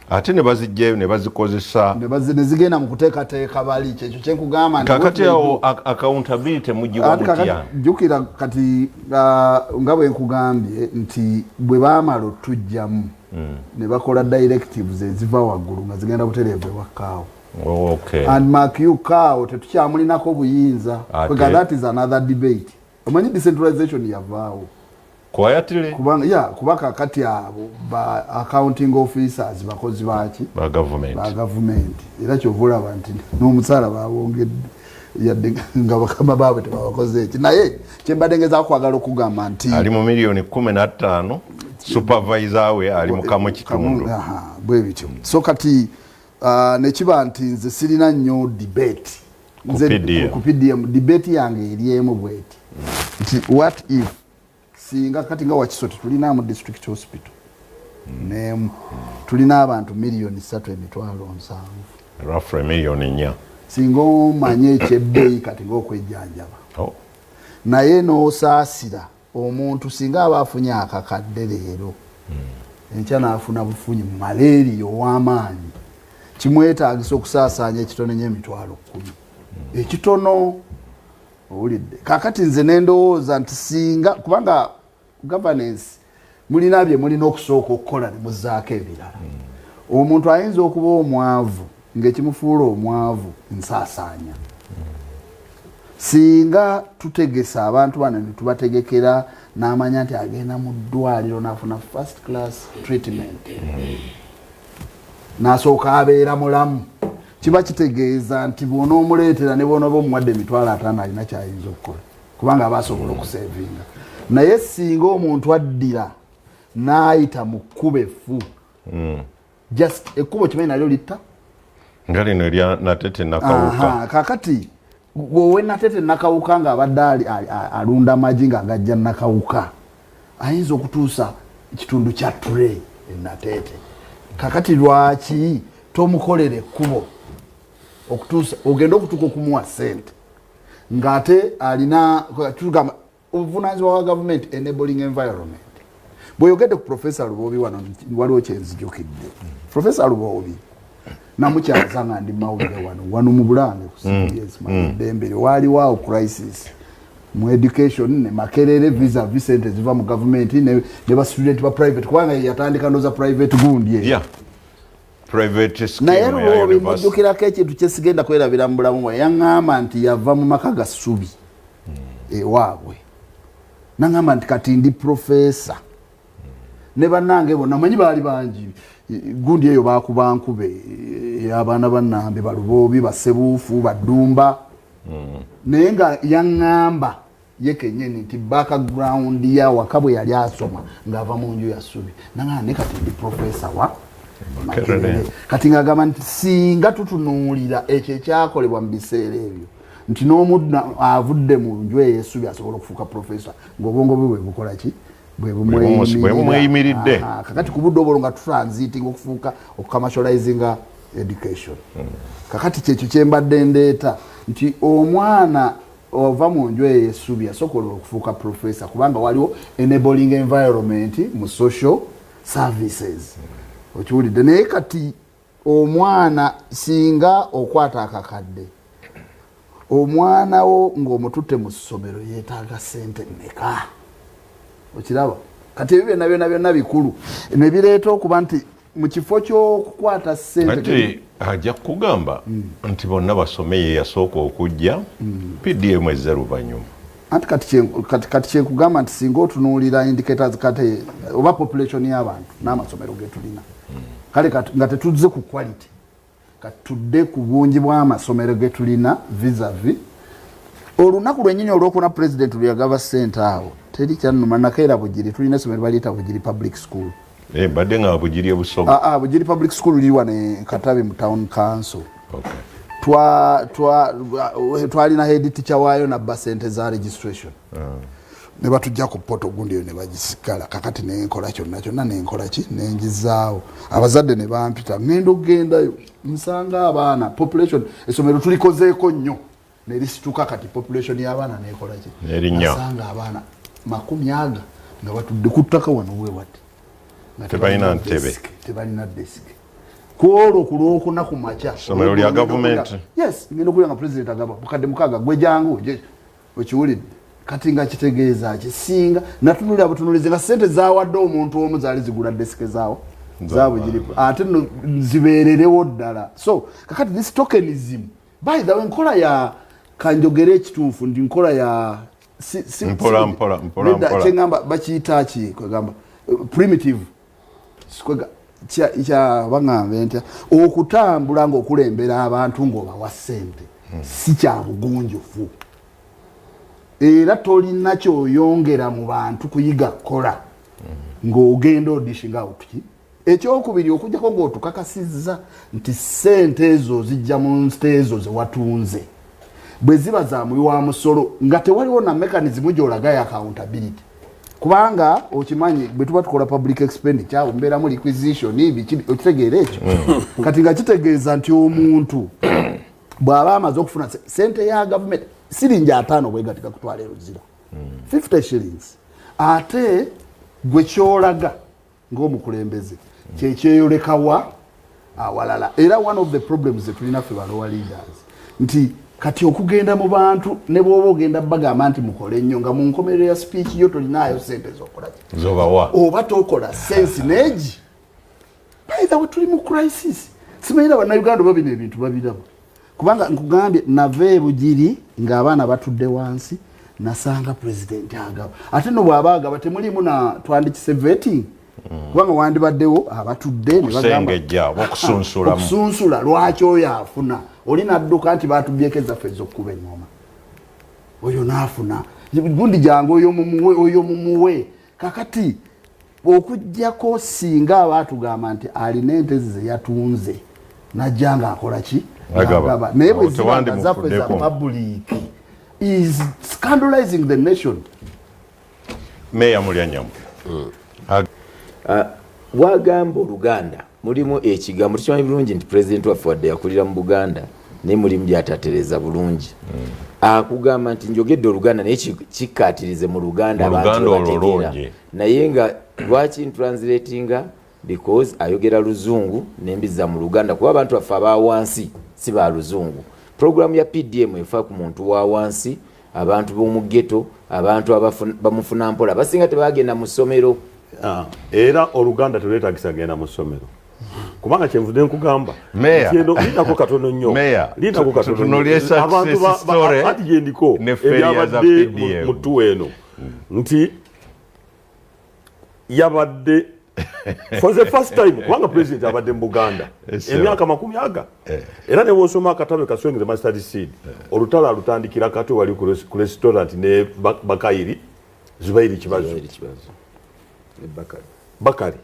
[SPEAKER 3] ate ne bazijjayo ne bazikozesa
[SPEAKER 5] ne zigenda mu kuteekateeka bali kyekyo kyenkugamba
[SPEAKER 3] kakati awo accountability mugiwa mutya
[SPEAKER 5] jjukira kati nga bwe nkugambye nti bwe baamala otujjamu ne bakola directives eziva waggulu nga zigenda butereevu ewakaawo and mark you kaawo tetukyamulinako buyinza that is another debate omanyi decentralization yavaawo kuba kakati abo ba accounting officers bakozi baki
[SPEAKER 3] ba
[SPEAKER 5] government era kyovulaba nti n'omusaala babongedde yadde nga bakama baabwe tebabakoze eki naye kyembadde ngezaako kwagala okugamba nti
[SPEAKER 3] ali mu milioni 15 supervisor we ali mu kamu kitundu
[SPEAKER 5] bwe bityo so kati nekiba nti nze sirina nnyo debate ku PDM debate yange eryemu bweti nti what if singa kati nga Wakisote tulina mu district hospital nemu tulina abantu milioni 3.7
[SPEAKER 3] roughly milioni 4
[SPEAKER 5] singa omanye ekyebbeeyi kati ng'okwejjanjaba naye n'osaasira omuntu singa aba afunye akakadde leero enkya n'afuna bufunyi mu malaria ow'amaanyi kimwetaagisa okusaasaanya ekitono n'emitwalo 10 ekitono owulidde kakati nze nendowooza nti singa kubanga governance mulina bye mulina okusooka okukola ne muzzaako ebirala omuntu ayinza okuba omwavu ng'ekimufuula omwavu nsaasaanya singa tutegesa abantu bano ne tubategekera n'amanya nti agenda mu ddwaliro n'afuna first class treatment n'asooka abeera mulamu kiba kitegeeza nti bw'onoomuleetera ne bw'onooba omuwadde emitwalo 5 alina kyayinza okukola kubanga aba asobola okusevinga naye singa omuntu addira n'ayita mu kkubo effu just ekkubo kimanyi nalyo litta
[SPEAKER 3] nga lino erya Natete Nakawuka
[SPEAKER 5] kakati wowe Natete Nakawuka nga abadde alunda amagi ng'agajja Nakawuka ayinza okutuusa ekitundu kya Ture Natete kakati lwaki tomukolera ekkubo okutuusa ogenda okutuuka okumuwa ssente ng'ate alina tugamba obuvunaanyizibwa bwa gavumenti enabling environment bw'oyogedde ku Profesa Lubobi wano waliwo kyenzijukidde Profesa Lubobi namukyaza nga ndi mawulire wano mu Bulange ku CBS Dembere waliwo crisis mu education ne Makerere vis-a-vis sente ziva mu government ne ba student ba private kubanga yatandika ndoza private gundi
[SPEAKER 3] private scheme
[SPEAKER 5] naye Lubobi mujjukirako ekintu kyesigenda kwerabira mu bulamu bwe yaŋŋamba nti yava mu maka ga ssubi ewaabwe naŋŋamba nti kati ndi profesa ne bannange bonna manyi baali bangi gundi eyo bakuba nkube abaana bannambe Balubobi Basebuufu Badumba naye nga yaŋŋamba ye kennyini nti background ya waka bwe yali asoma ng'ava mu nju ya ssubi naŋŋamba ne kati ndi profesa wa Makerere kati ng'agamba nti singa tutunuulira ekyo ekyakolebwa mu biseera ebyo nti n'omuntu avudde mu nju eyo essubi asobola okufuuka profesa ng'obwongo bwe bwe bukola ki bwe
[SPEAKER 3] bumweyimiridde
[SPEAKER 5] kakati ku budde obwo nga tutransiting okufuuka okucommercializinga education kakati kyekyo kyembadde ndeeta nti omwana ova mu nju eyo essubi asobola okufuuka profesa kubanga waliwo enabling environment mu social services okiwulidde naye kati omwana singa okwata akakadde omwana wo ng'omututte mu ssomero yeetaaga ssente mmeka okiraba kati ebyo byonna bikulu ne bireeta okuba nti mu kifo ky'okukwata ssente
[SPEAKER 3] ajja kugamba nti bonna basome ye yasooka okujja PDM ezza luvannyuma
[SPEAKER 5] anti kati kyekugamba nti singa otunuulira indicators kate oba population y'abantu n'amasomero ge tulina kale nga tetuzze ku quality katudde ku bungi bw'amasomero ge tulina vis-a-vis olunaku lwennyini olwokuna president lwe yagaba ssente awo teri kyannuma nakeera Bugiri tulina essomero baliyita Bugiri public school
[SPEAKER 3] badde nga Bugiri ebusoga
[SPEAKER 5] Bugiri public school liri wano Katabi mu town council twalina head teacher waayo nabba ssente za registration ne batujja ku poto gundi eyo ne bagisigala kakati nenkola kyonna nenkola ki nenjizaawo abazadde ne bampita ngenda okugendayo nsanga abaana population essomero tulikozeeko nnyo nerisituka kati population y'abaana nekola ki nsanga abaana 100 nga batudde ku ttaka wano wewati
[SPEAKER 3] tebalina ntebe
[SPEAKER 5] tebalina desk kwolwo ku lwokuna ku makya
[SPEAKER 3] essomero lya gavumenti
[SPEAKER 5] yes ngenda okulya nga president agamba mukadde mukaaga gwe jangu okiwulidde kati nga kitegeeza kisinga natunulira abutunulize nga ssente zawadde omuntu omu zaali zigula desike zaawo zaabwe giri ate zibeererewo ddala so kakati this tokenism by the way nkola ya kanjogere ekituufu ndi nkola ya
[SPEAKER 3] mpola
[SPEAKER 5] kyengamba bakiyita ki kwegamba primitive kya baŋŋambe ntya okutambula ng'okulembera abantu ng'obawa ssente si kya bugunjufu era tolina kyoyongera mu bantu kuyiga kukola ng'ogenda odishinga otuki ekyokubiri okujjako ng'otukakasizza nti ssente ezo zijja mu nsite ezo ze watunze bwe ziba za mubi wa musolo nga tewaliwo na mekanizimu gy'olaga ya accountability kubanga okimanyi bwe tuba tukola public expenditure awo mbeeramu requisition okitegeera ekyo kati nga kitegeeza nti omuntu bw'aba amaze okufuna ssente ya gavumenti siringi 5 bwegatika kutwala eruzira 50 shillings ate gwe kyolaga ng'omukulembeze kyekyeyolekawa awalala era one of the problems tulina ffe balowa leaders nti kati okugenda mu bantu ne bw'oba ogenda bagamba nti mukole nnyo nga mu nkomerero ya speech yo tolinaayo ssente z'okola
[SPEAKER 3] zobawa
[SPEAKER 5] oba tokola sense neegi by the way tuli mu crisis simanyira bannayuganda oba bino ebintu babiraba kubanga nkugambye nave bugiri ng'abaana batudde wansi nasanga president agaba ate no bw'abaagaba temulimu na twandikise vetting kubanga wandibaddewo abatudde ne bagamba okusunsula lwaki oyo afuna oli nadduka nti batubyeko ezaffe ez'okkuba engoma oyo naafuna gundi jangu oyo mumuwe kakati okujjako singa abaatugamba nti alina ente ze yatunze najja ng'akola ki agaba naye bwe zibanga zaffe za public is scandalizing the nation.
[SPEAKER 3] Meya Mulyanyamu
[SPEAKER 2] wagamba Oluganda mulimu ekigambo tukimanyi bulungi nti president waffe wadde yakulira mu Buganda naye mulimu byatatereza bulungi akugamba nti njogedde Oluganda naye kikkaatirize mu Luganda abantu bategeera naye nga lwaki ntranslatinga because ayogera Luzungu nembiza mu Luganda kuba abantu baffe aba wansi si ba Luzungu. Program ya PDM efa ku muntu wa wansi abantu b'omu ghetto abantu bamufuna mpola basinga tebagenda mu ssomero
[SPEAKER 6] era Oluganda tuleetagisa genda mu ssomero kubanga kyenvudde nkugamba lindako katono nnyo lindako katono abantu ati gyendiko ebyabadde mu ttu eno nti yabadde for the first time kubanga president abadde mu Buganda emyaka 10 era ne wosoma akatabe kaswengere mustard seed olutala alutandikira kati wali ku restaurant ne Bakayiri Zubairi Kibazo Bakari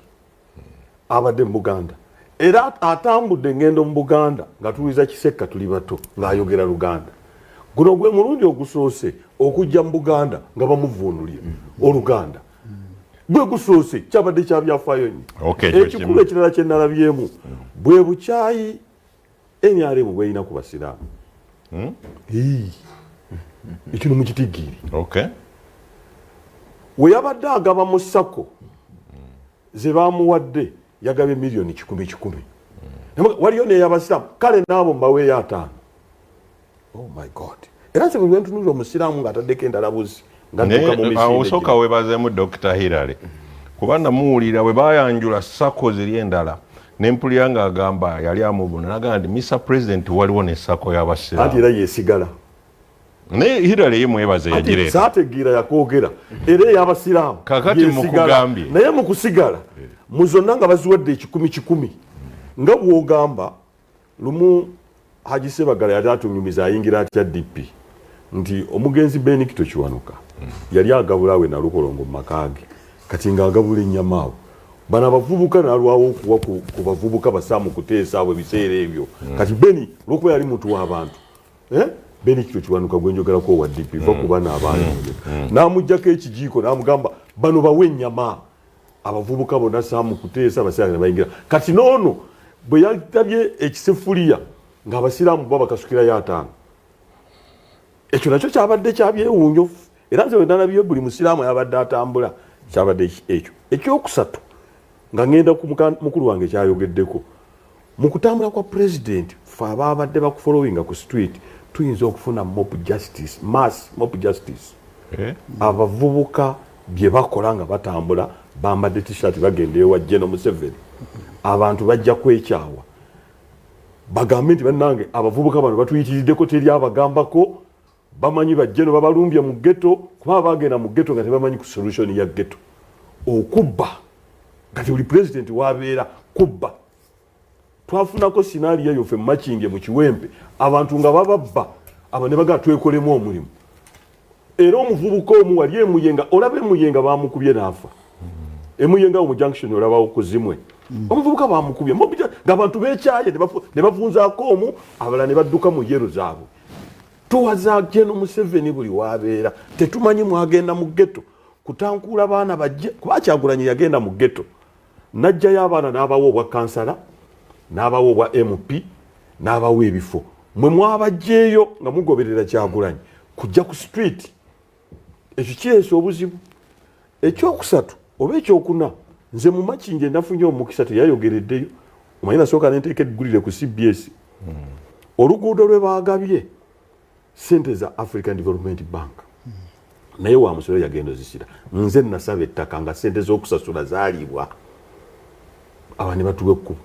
[SPEAKER 6] abadde mu Buganda era atambudde ngendo mu Buganda nga tuwiza Kisekka tuli bato ng'ayogera Luganda guno gwe mulundi ogusoose okujja mu Buganda nga bamuvuunulira Oluganda bwe gusoose kyabadde kyabyafaayo nnyo ekikulu ekirala kye nalabyemu bwe bukyayi NRM bweyina ku basiraamu ekino mukitigiiri we yabadde agaba mu sako ze bamuwadde yagabye miliyoni 10,000 waliyo neyabasiraamu kale naabo mbaweeyo 5. Oh my God era nze bwe ntunulira omusiraamu ng'ataddeko endalabuzi
[SPEAKER 3] osooka webazeemu Dr. Hillary kubanga muwulira bwe bayanjula sako ziri endala nempulira ng'agamba yali amubuna nagamba nti Mr. President waliwo ne sako y'abasiraamu
[SPEAKER 6] anti era yeesigala
[SPEAKER 3] naye Hillary ye mwebaze yagireeta
[SPEAKER 6] saategeera yakoogera era ey'abasiraamu
[SPEAKER 3] kakati mukugambye
[SPEAKER 6] naye mu kusigala mu zonna nga baziwadde 10,000 nga bw'ogamba lumu Haji Sebagala yali atunyumiza ayingira atya DP nti omugenzi Benikito Kiwanuka yali agabulawe na Lukolongo makage kati nga agabula ennyama abo bana bavubuka nalwawo okuwa ku bavubuka basaamu kuteesa abo ebiseera ebyo kati Beni lwokuba yali muntu w'abantu Benikito Kiwanuka gwenjogerako wa DP vakuba n'abantu n'amuggyako ekijiiko n'amugamba bano bawe ennyama abavubuka bonna saamu kuteesa baseera ne bayingira kati noono bwe yatabye ekisefuliya ng'abasiraamu bo bakasukirayo 5 ekyo nakyo kyabadde kyabyewuunyo era nze wendanabye buli musiraamu yabadde atambula kyabadde ekyo ekyokusatu nga ngenda ku mukulu wange kyayogeddeko mu kutambula kwa president fe ababadde bakufollowinga ku street tuyinza okufuna mass mob justice abavubuka bye bakola nga batambula bambadde t-shirt bagenda ewa General Museveni abantu bajja kwekyawa bagambe nti bannange abavubuka bano batuyitiriddeko teri abagambako bamanyi bajjeno babalumbye mu ghetto kuba bagenda mu ghetto nga tebamanyi ku solution ya ghetto okubba kati buli president wabeera kubba twafunako scenario yofe matching mu Kiwempe abantu nga bababba abo ne baga twekolemu omulimu era omuvubuka omu wali emuyenga olabe emuyenga bamukubye n'afa emuyenga mu junction olaba okuzimwe omuvubuka bamukubye ng'abantu beekyaye ne bafunzaako omu abalala ne badduka mu yero zaabwe tuwaza General Museveni buli wabeera tetumanyi mwagenda mu ghetto kutankuula baana bajje kuba Kyagulanyi yagenda mu ghetto najjayo abaana n'abawo obwa kansala n'abawo obwa MP n'abawo ebifo mwe mwabajjeeyo nga mugoberera Kyagulanyi kujja ku street ekyo kireese obuzibu ekyokusatu oba ekyokuna nze mu makinje nafunye omukisa teyayogereddeyo omanyi nasooka nenteeka eggulire ku CBS oluguudo lwe baagabye sente za African Development Bank naye wa musolo yagenda ozisira nze nasaba ettaka nga sente z'okusasula zaalibwa aba ne batuwa ekkubo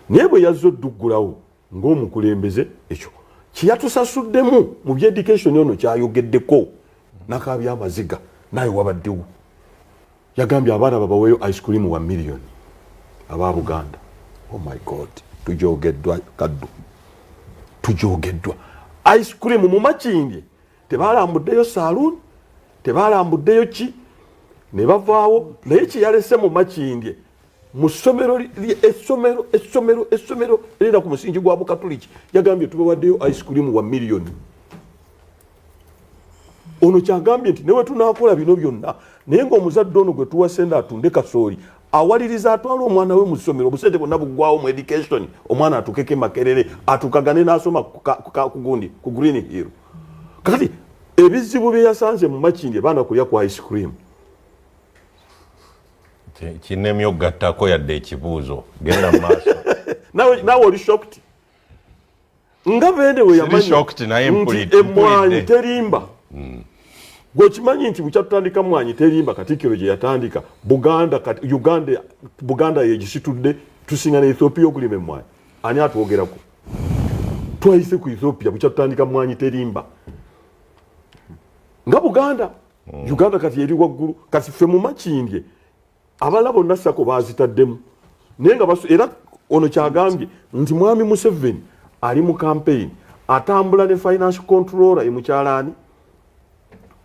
[SPEAKER 6] naye bwe yazza odduggulawo ng'omukulembeze ekyo kiyatusasuddemu mu by'education ono kyayogeddeko nakabya amaziga naye wabaddewo yagambye abaana babaweeyo ice cream 1 million aba Buganda. Oh my God, tujogeddwa kaddu, tujogeddwa ice cream mu Makindye. Tebalambuddeyo saloon, tebalambuddeyo ki, ne bavaawo naye kiyalese mu Makindye mu essomero erira ku musingi gwa Bukatuliki yagambye tubawaddeyo ice cream 1 million. Ono kyagambye nti newe tunaakola bino byonna naye ng'omuzadde ono gwe tuwa sente atunde kasooli awaliriza atwala omwana we mu ssomero obusente bwonna buggwawo mu education omwana atukeke Makerere atukagane n'asoma ku Green Hill. Kakati ebizibu bye yasanze mu Makindye baana kulya ku ice cream.
[SPEAKER 3] Kinemyo gattako yadde ekibuuzo genda maaso.
[SPEAKER 6] Nawe oli shocked. Nga bende we yamanyi emwanyi terimba. Gwe kimanyi nti bukyatutandika mwanyi terimba Katikkiro gye yatandika Buganda yegisitudde tusinga ne Ethiopia okulima emwanyi. Ani atwogerako? Twayise ku Ethiopia bukyatutandika mwanyi terimba. Nga Buganda Uganda kati eri waggulu kati ffe mu Makindye abala bonna Sako bazitaddemu naye nga era ono kyagambye nti Mwami Museveni ali mu campaign atambula ne financial controller emukyalaani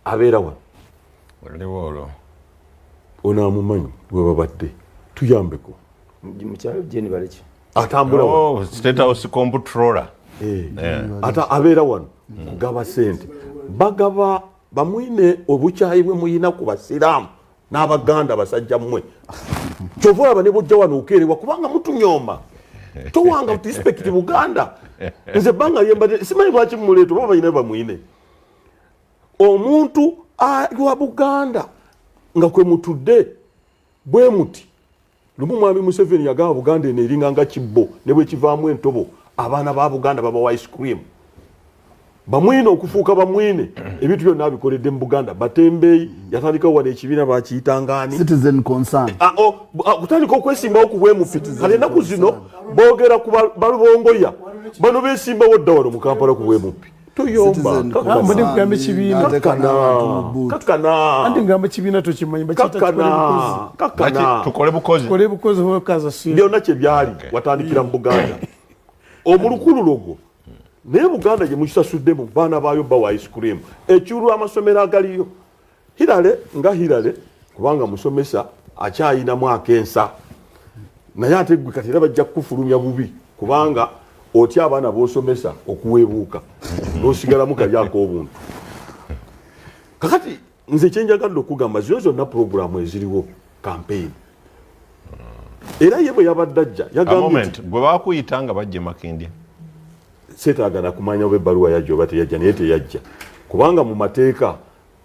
[SPEAKER 6] abeera wa ono amumanyi bwe babadde tuyambeko
[SPEAKER 2] mukyalo Jeni Baleki
[SPEAKER 6] atambula
[SPEAKER 3] State House Comptroller
[SPEAKER 6] ata abeera wano kugaba sente bagaba bamwine obukyayi bwe muyina ku basiraamu n'Abaganda basajja mmwe kyova olaba ne bujja wano okeerewa kubanga mutunyooma towanga respect Buganda nze banga yembadde simanyi lwaki mumuleeta oba balina bamwine omuntu wa Buganda nga kwe mutudde bwe muti lumu Mwami Museveni yagaba Buganda eno eringa nga kibbo ne bwe kivaamu entobo abaana ba Buganda babawa ice cream bamwine okufuuka bamwine ebintu byonna abikoledde mu Buganda Batembeeyi yatandikawo wano ekibiina bakiyitangani
[SPEAKER 5] Citizen Concern
[SPEAKER 6] kutandika okwesimbawo ku bwemupi kale ennaku zino boogera ku balubongoya bano beesimbawo dda wano mu Kampala ku bwemupi tuyomba
[SPEAKER 4] Mbadde nkugamba ekibiina andi ngamba ekibiina tokimanyi
[SPEAKER 6] kakana
[SPEAKER 3] tukole bukozi
[SPEAKER 4] bukaza si
[SPEAKER 6] byonna kye byali watandikira mu Buganda omulukululogo naye Buganda gye mukisasudde mu baana baayo bawa ice cream ekyulu amasomero agaliyo Hirale nga Hirale kubanga musomesa akyayinamu akensa naye ate gwe kati era bajja kukufulumya bubi kubanga otya abaana b'osomesa okuweebuuka n'osigalamu kalyako obuntu. Kakati nze kyenjagadde okugamba zino zonna puroguramu eziriwo campaign era ye bwe yabadde ajja yagambye
[SPEAKER 3] gwe bakuyita nga bajje Makindye
[SPEAKER 6] seetaagana kumanya oba ebbaluwa yajja oba teyajja naye teyajja kubanga mu mateeka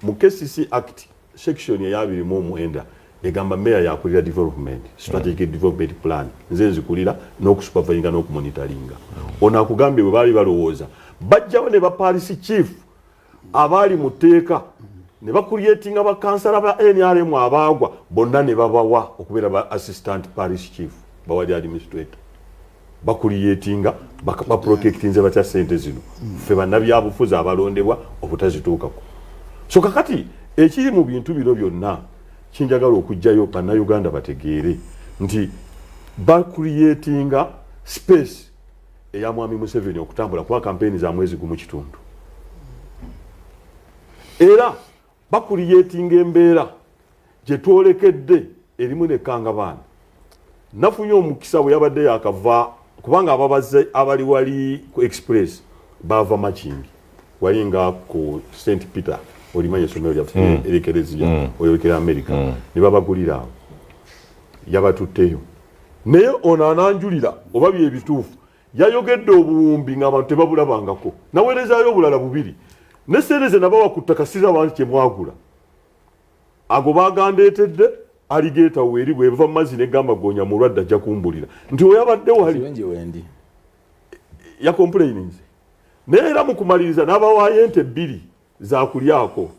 [SPEAKER 6] mu KCC Act section eya 29 egamba meya yakulira development strategic development plan nze nzikulira n'okusupervisinga n'okumonitoringa ono akugambye bwe baali balowooza bajjawo ne ba parish chief abaali mu tteeka ne bakuliyetinga bakansala ba NRM abaagwa bonna ne babawa okubeera ba assistant parish chief bawali administrator bakuliyetinga baprotectinze batya sente zino ffe bannabyabufuzi abalondebwa obutazituukako. So kakati ekiri mu bintu bino byonna kinjagala okujjayo bannayuganda bategeere nti bakuliyetinga space eya Mwami Museveni okutambula kwa kampeni za mwezi gumu kitundu era bakuliyetinga embeera gye twolekedde erimu nekanga baana nafunye omukisa bwe yabadde yakava kubanga ababaze abali wali ku express bava Makindye wali nga ku St. Peter olimanye essomero lyaffe erekerezia oyolekera America ne babagulira awo yabatutteyo naye ono ananjulira oba bye bituufu yayogedde obuwumbi ng'abantu tebabulabangako naweerezaayo obulala bubiri ne sente ze nabawa ku ttaka sira wanti kye mwagula ago bagandeetedde aligeeta weeri bweva mu mazzi negamba gonya mulwadde ajja kumbulira nti oyabadde wali ya complaininze naye era mu kumaliriza n'abawaayo ente 2 za kulyako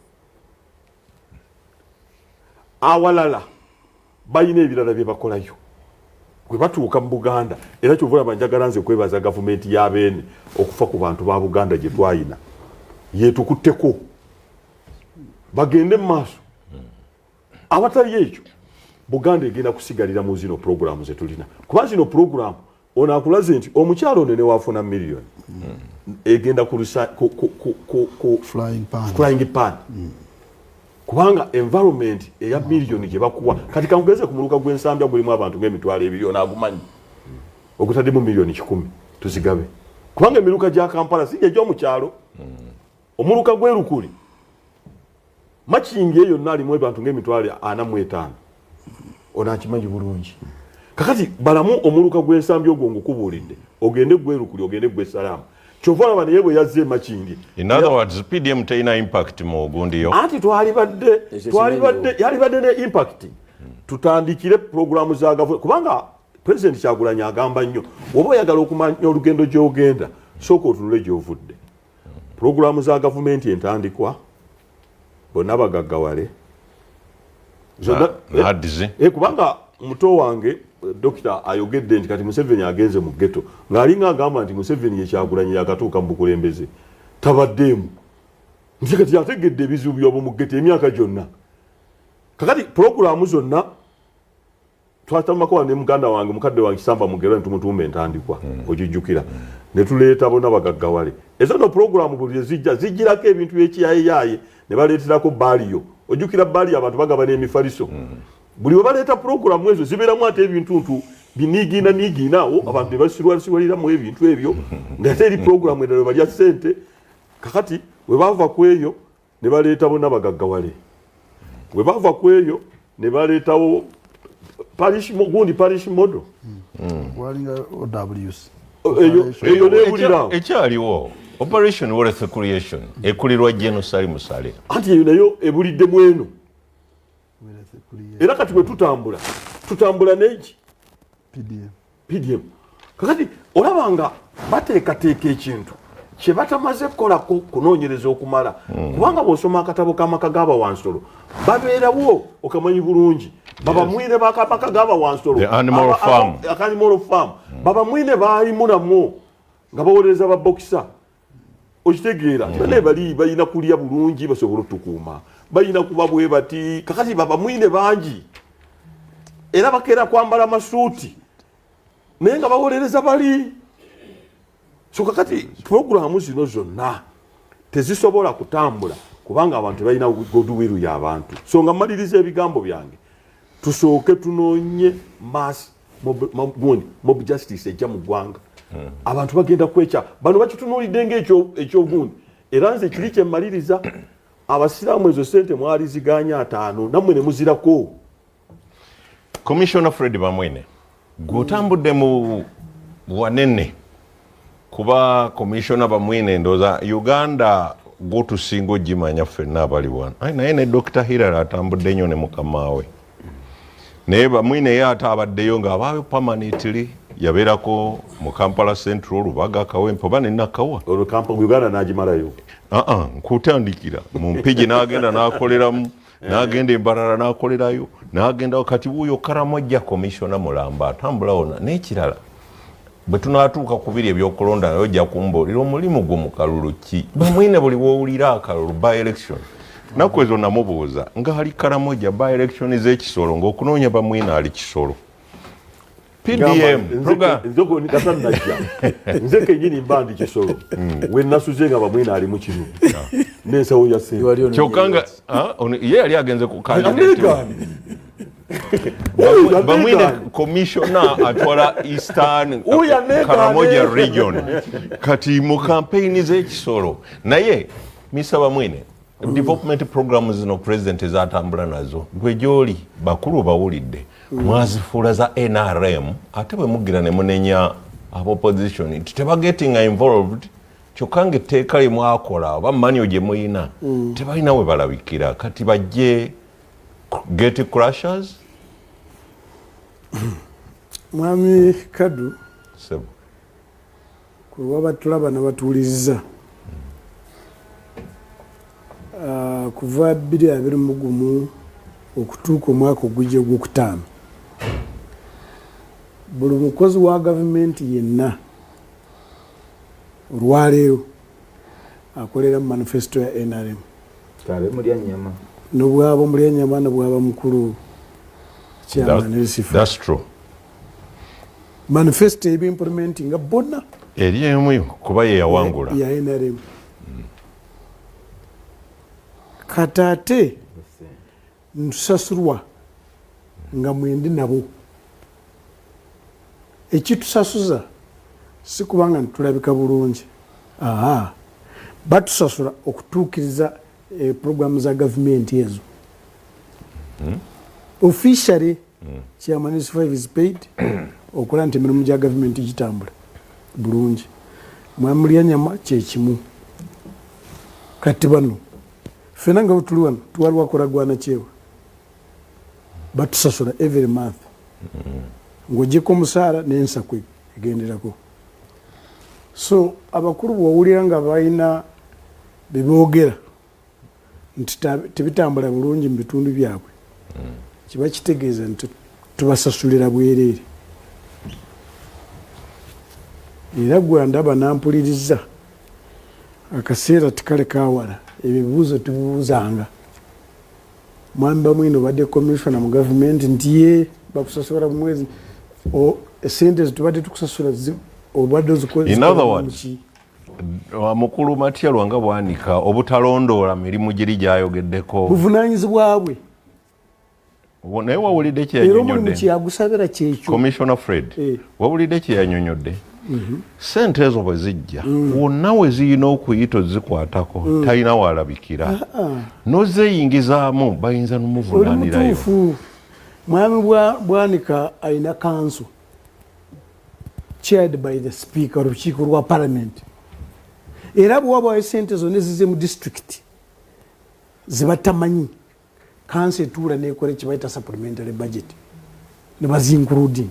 [SPEAKER 6] awalala balina ebirala bye bakolayo gwe batuuka mu Buganda era kyovula banjagala nze kwebaza gavumenti y'abeene okufa ku bantu ba Buganda gye twayina yeetukutteko bagende mu maaso awatali ekyo Buganda egenda kusigalira mu zino programu ze tulina kuba zino programu ono akulaze nti omukyalo ono ne waafuna miliyoni egenda ku flying pan kubanga environment eya miliyoni gye bakuwa kati kankugeze ku muluka gw'ensambya gulimu abantu ng'emitwalo ebiri ono agumanyi ogutaddemu miliyoni 100 tuzigabe kubanga emiruka gya Kampala si gy'omu kyalo omuluka gw'erukuli makingi eyo nalimu abantu ng'emitwalo 45 ono akimanyi bulungi kakati balamu omuluka gw'ensambya ogwo ngukubuulidde ogende gw'erukuli ogende gw'essalaamu kyova laba naye bwe yazze makingi.
[SPEAKER 3] In other words, PDM teyina impact mu gundi yo.
[SPEAKER 6] Anti yalibadde ne impact. Tutandikire programu za gavumenti kubanga President Kyagulanyi agamba nnyo oba oyagala okumanya olugendo gy'ogenda sooka otunule gy'ovudde. Programu za gavumenti entandikwa bonna bagaggawale. Kubanga muto wange Dokita ayogedde nti kati Museveni agenze mu ghetto ng'alinga agamba nti Museveni ye Kyagulanyi yakatuuka mu bukulembeze tabaddeemu nti kati yategedde ebizibu by'omu mu ghetto emyaka gyonna kakati programu zonna twatamako ne muganda wange mukadde wange Kisamba Mugero ntumutumba entandikwa ogijjukira ne tuleeta bonna bagaggawale ezo no programu buli zijjirako ebintu by'ekiyayeyaye ne baleeterako baaliyo ojjukira baaliyo abantu bagaba n'emifaliso buli wabaleeta programu ezo zibeeramu ate ebintuntu binigiina abantu ne basirwaliramu ebintu ebyo ng'ate eri programu endala balya ssente kakati we baava ku eyo ne baleeta bonna bagaggawale we baava ku eyo ne baleetawo gundi parish model eyo nebulirawo
[SPEAKER 3] ekyaliwo Operation Wealth Creation ekulirwa Genocide Musale
[SPEAKER 6] anti eyo nayo ebuliddemu eno era kati bwe tutambula n'eki PDM kakati olabanga bateekateeka ekintu kye batamaze kukolako kunoonyereza okumala kubanga bw'osoma akatabo k'amaka g'abawansolo babeerawo okamanyi bulungi babamwine b'akamaka g'abawansolo
[SPEAKER 3] Animal
[SPEAKER 6] Farm babamwine baalimu namwo nga bawolereza babokisa okitegeera bane bali balina kulya bulungi basobole otukuuma balina kuba bwe bati kakati babamwine bangi era bakeera kwambala masuuti naye nga bawolereza bali so kakati programu zino zonna tezisobola kutambula kubanga abantu balina goodwill y'abantu so nga mmaliriza ebigambo byange tusooke tunoonye mob justice ejja mu ggwanga abantu bagenda kweca bano bakitunuulidde ng'ekyogundi era nze kiri kye mmaliriza abasiraamu ezo ssente mwaliziganya 5 nammwe ne muzirako.
[SPEAKER 3] Commissioner Fred Bamwine gw'otambudde mu wanene kuba Commissioner Bamwine ndooza Uganda gw'otusinga ogimanya ffenna abali wano naye ne Dr. Hillary atambudde nnyo ne mukama we naye Bamwine ye ate abaddeyo ng'abaayo permanently yabeerako mu Kampala Central Lubaga Kawempe oba ne Nakawa
[SPEAKER 6] Uganda n'agimalayo
[SPEAKER 3] nkutandikira mu Mpigi n'agenda n'akoleramu n'agenda Embarara n'akolerayo n'agenda kati wuuyo Karamojja Commissioner Mulamba atambula wona n'ekirala bwe tunaatuuka ku biri ebyokulonda naye ojja kumbuulira omulimu gwo mu kalulu ki Bamwine buli w'owulira akalulu by election naku ezo namubuuza nga ali Karamojja by election ez'ekisolo ng'okunoonya Bamwine ali kisolo PDM
[SPEAKER 6] nze kenyini mba ndi kisolo we nasuze nga Bamwine ali mu kinu n'ensawo ya ssente
[SPEAKER 3] kyokka ye yali agenze ku Bamwine Commissioner atwala Eastern Karamoja region kati mu campaign z'ekisolo naye Mr. Bamwine development programs zino president ezatambula nazo gwe gy'oli bakulu bawulidde mwazifuula za NRM ate bwe mugira ne munenya opposition tebagetting involved kyokka ng'etteeka lye mwakola oba manyo gye muyina tebalina we balabikira kati bajje Gate Crushers.
[SPEAKER 4] Mwami Kadu kuba tulaba n'abatuuliriza kuva 2021 okutuuka omwaka ogujja ogwokutaano buli mukozi wa gavumenti yenna olwaleero akolera mu manifesto ya NRM
[SPEAKER 2] kabe mulya nyama
[SPEAKER 4] nobwaba mulya nyama nobwaba mukulu
[SPEAKER 3] That's true.
[SPEAKER 4] manifesto eba implementing nga bonna
[SPEAKER 3] eri emu kuba ye yawangula
[SPEAKER 4] ya NRM katate ntusasulwa nga mwendi nabo ekitusasuza si kubanga ntulabika bulungi batusasula okutuukiriza programu za gavumenti ezo officially chairman is 5 is paid okola nti emirimu gya gavumenti gitambula bulungi mwamulya nyama kyekimu kati bano fena nga butuli wano tuwaliwo akolagwana kyewa batusasula every month ng'ogyeko omusaala n'ensakwe egenderako so abakulu bw'owulira nga balina beboogera nti tebitambula bulungi mu bitundu byabwe kiba kitegeeza nti tubasasulira bwereere era gwe ndaba nampuliriza akaseera tikale kawala ebibuuzo tubibuuzanga mwami bamwino badde commissioner mu gavumenti nti ye bakusasula mu mwezi esente zitubadde tukusasula obadde ozikoze.
[SPEAKER 3] In other words, mukulu Matya Lwanga bwanika obutalondoola mirimu giri gyayogeddeko
[SPEAKER 4] buvunaanyizibwa bwe
[SPEAKER 3] naye wawulidde
[SPEAKER 4] era omulimu kyeyagusabira kyekyo
[SPEAKER 3] Commissioner Fred wawulidde kyeyanyonyodde sente ezo bwe zijja wonna we zirina okuyita ozikwatako talina walabikira nozeyingizaamu bayinza n'omuvunaanirayo.
[SPEAKER 4] mwami bwanika alina kanso chaired by the speaker olukiiko lwa parliament era bwewabaayo sente zonna ezize mu district zebatamanyi kanso etuula nekola ekibayita supplementary budget ne bazincluding.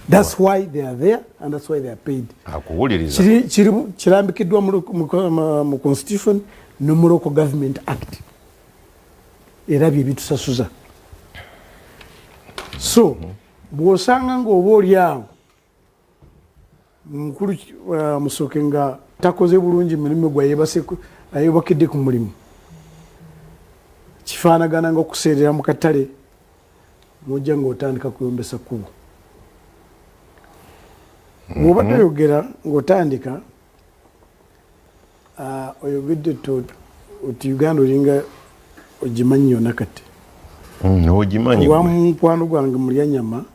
[SPEAKER 4] That's why they are there and that's why they are paid.
[SPEAKER 3] Akuwuliriza
[SPEAKER 4] kirambikiddwa mu constitution ne mu local government act era bye bitusasuza. So bw'osanga ng'oba oli awo mukulu Musoke nga takoze bulungi mulimu gwe ayebakidde ku mulimu kifaanagana ng'okuseerera mu katale mujja ng'otandika kuyombesa kkubo. Bw'obadde oyogera ng'otandika oyogedde oti Uganda olinga ogimanyi yonna kati olwa mukwano gwange mulya nyama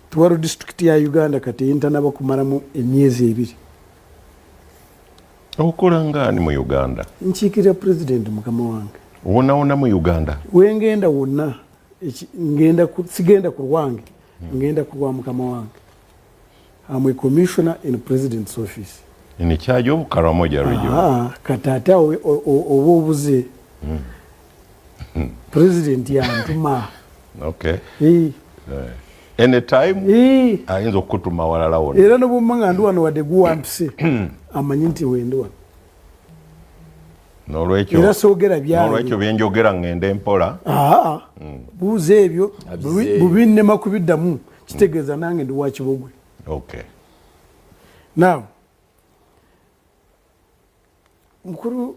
[SPEAKER 4] tuwalo disitulikiti ya Uganda kati eyintanaba kumalamu emyezi 2.
[SPEAKER 3] okola ngaani mu Uganda?
[SPEAKER 4] Nkiikirira pulezidenti mukama wange
[SPEAKER 3] wonna mu Uganda
[SPEAKER 4] wengenda wonna sigenda ku lwange ngenda ku lwa mukama wange. I'm a commissioner in the president's office.
[SPEAKER 3] In charge of Karamoja region.
[SPEAKER 4] Katata oba obuze president yantuma.
[SPEAKER 3] Okay. Anytime ayinza okutuma walala wonna.
[SPEAKER 4] Era nobumanga ndi wano wadde guwampise amanyi nti wendi wano.
[SPEAKER 3] N'olwekyo byenjogera ngende mpola.
[SPEAKER 4] Buuza ebyo bubinnema kubiddamu kitegeeza nange ndi wa Kibogwe.
[SPEAKER 3] Okay.
[SPEAKER 4] Now, mukuru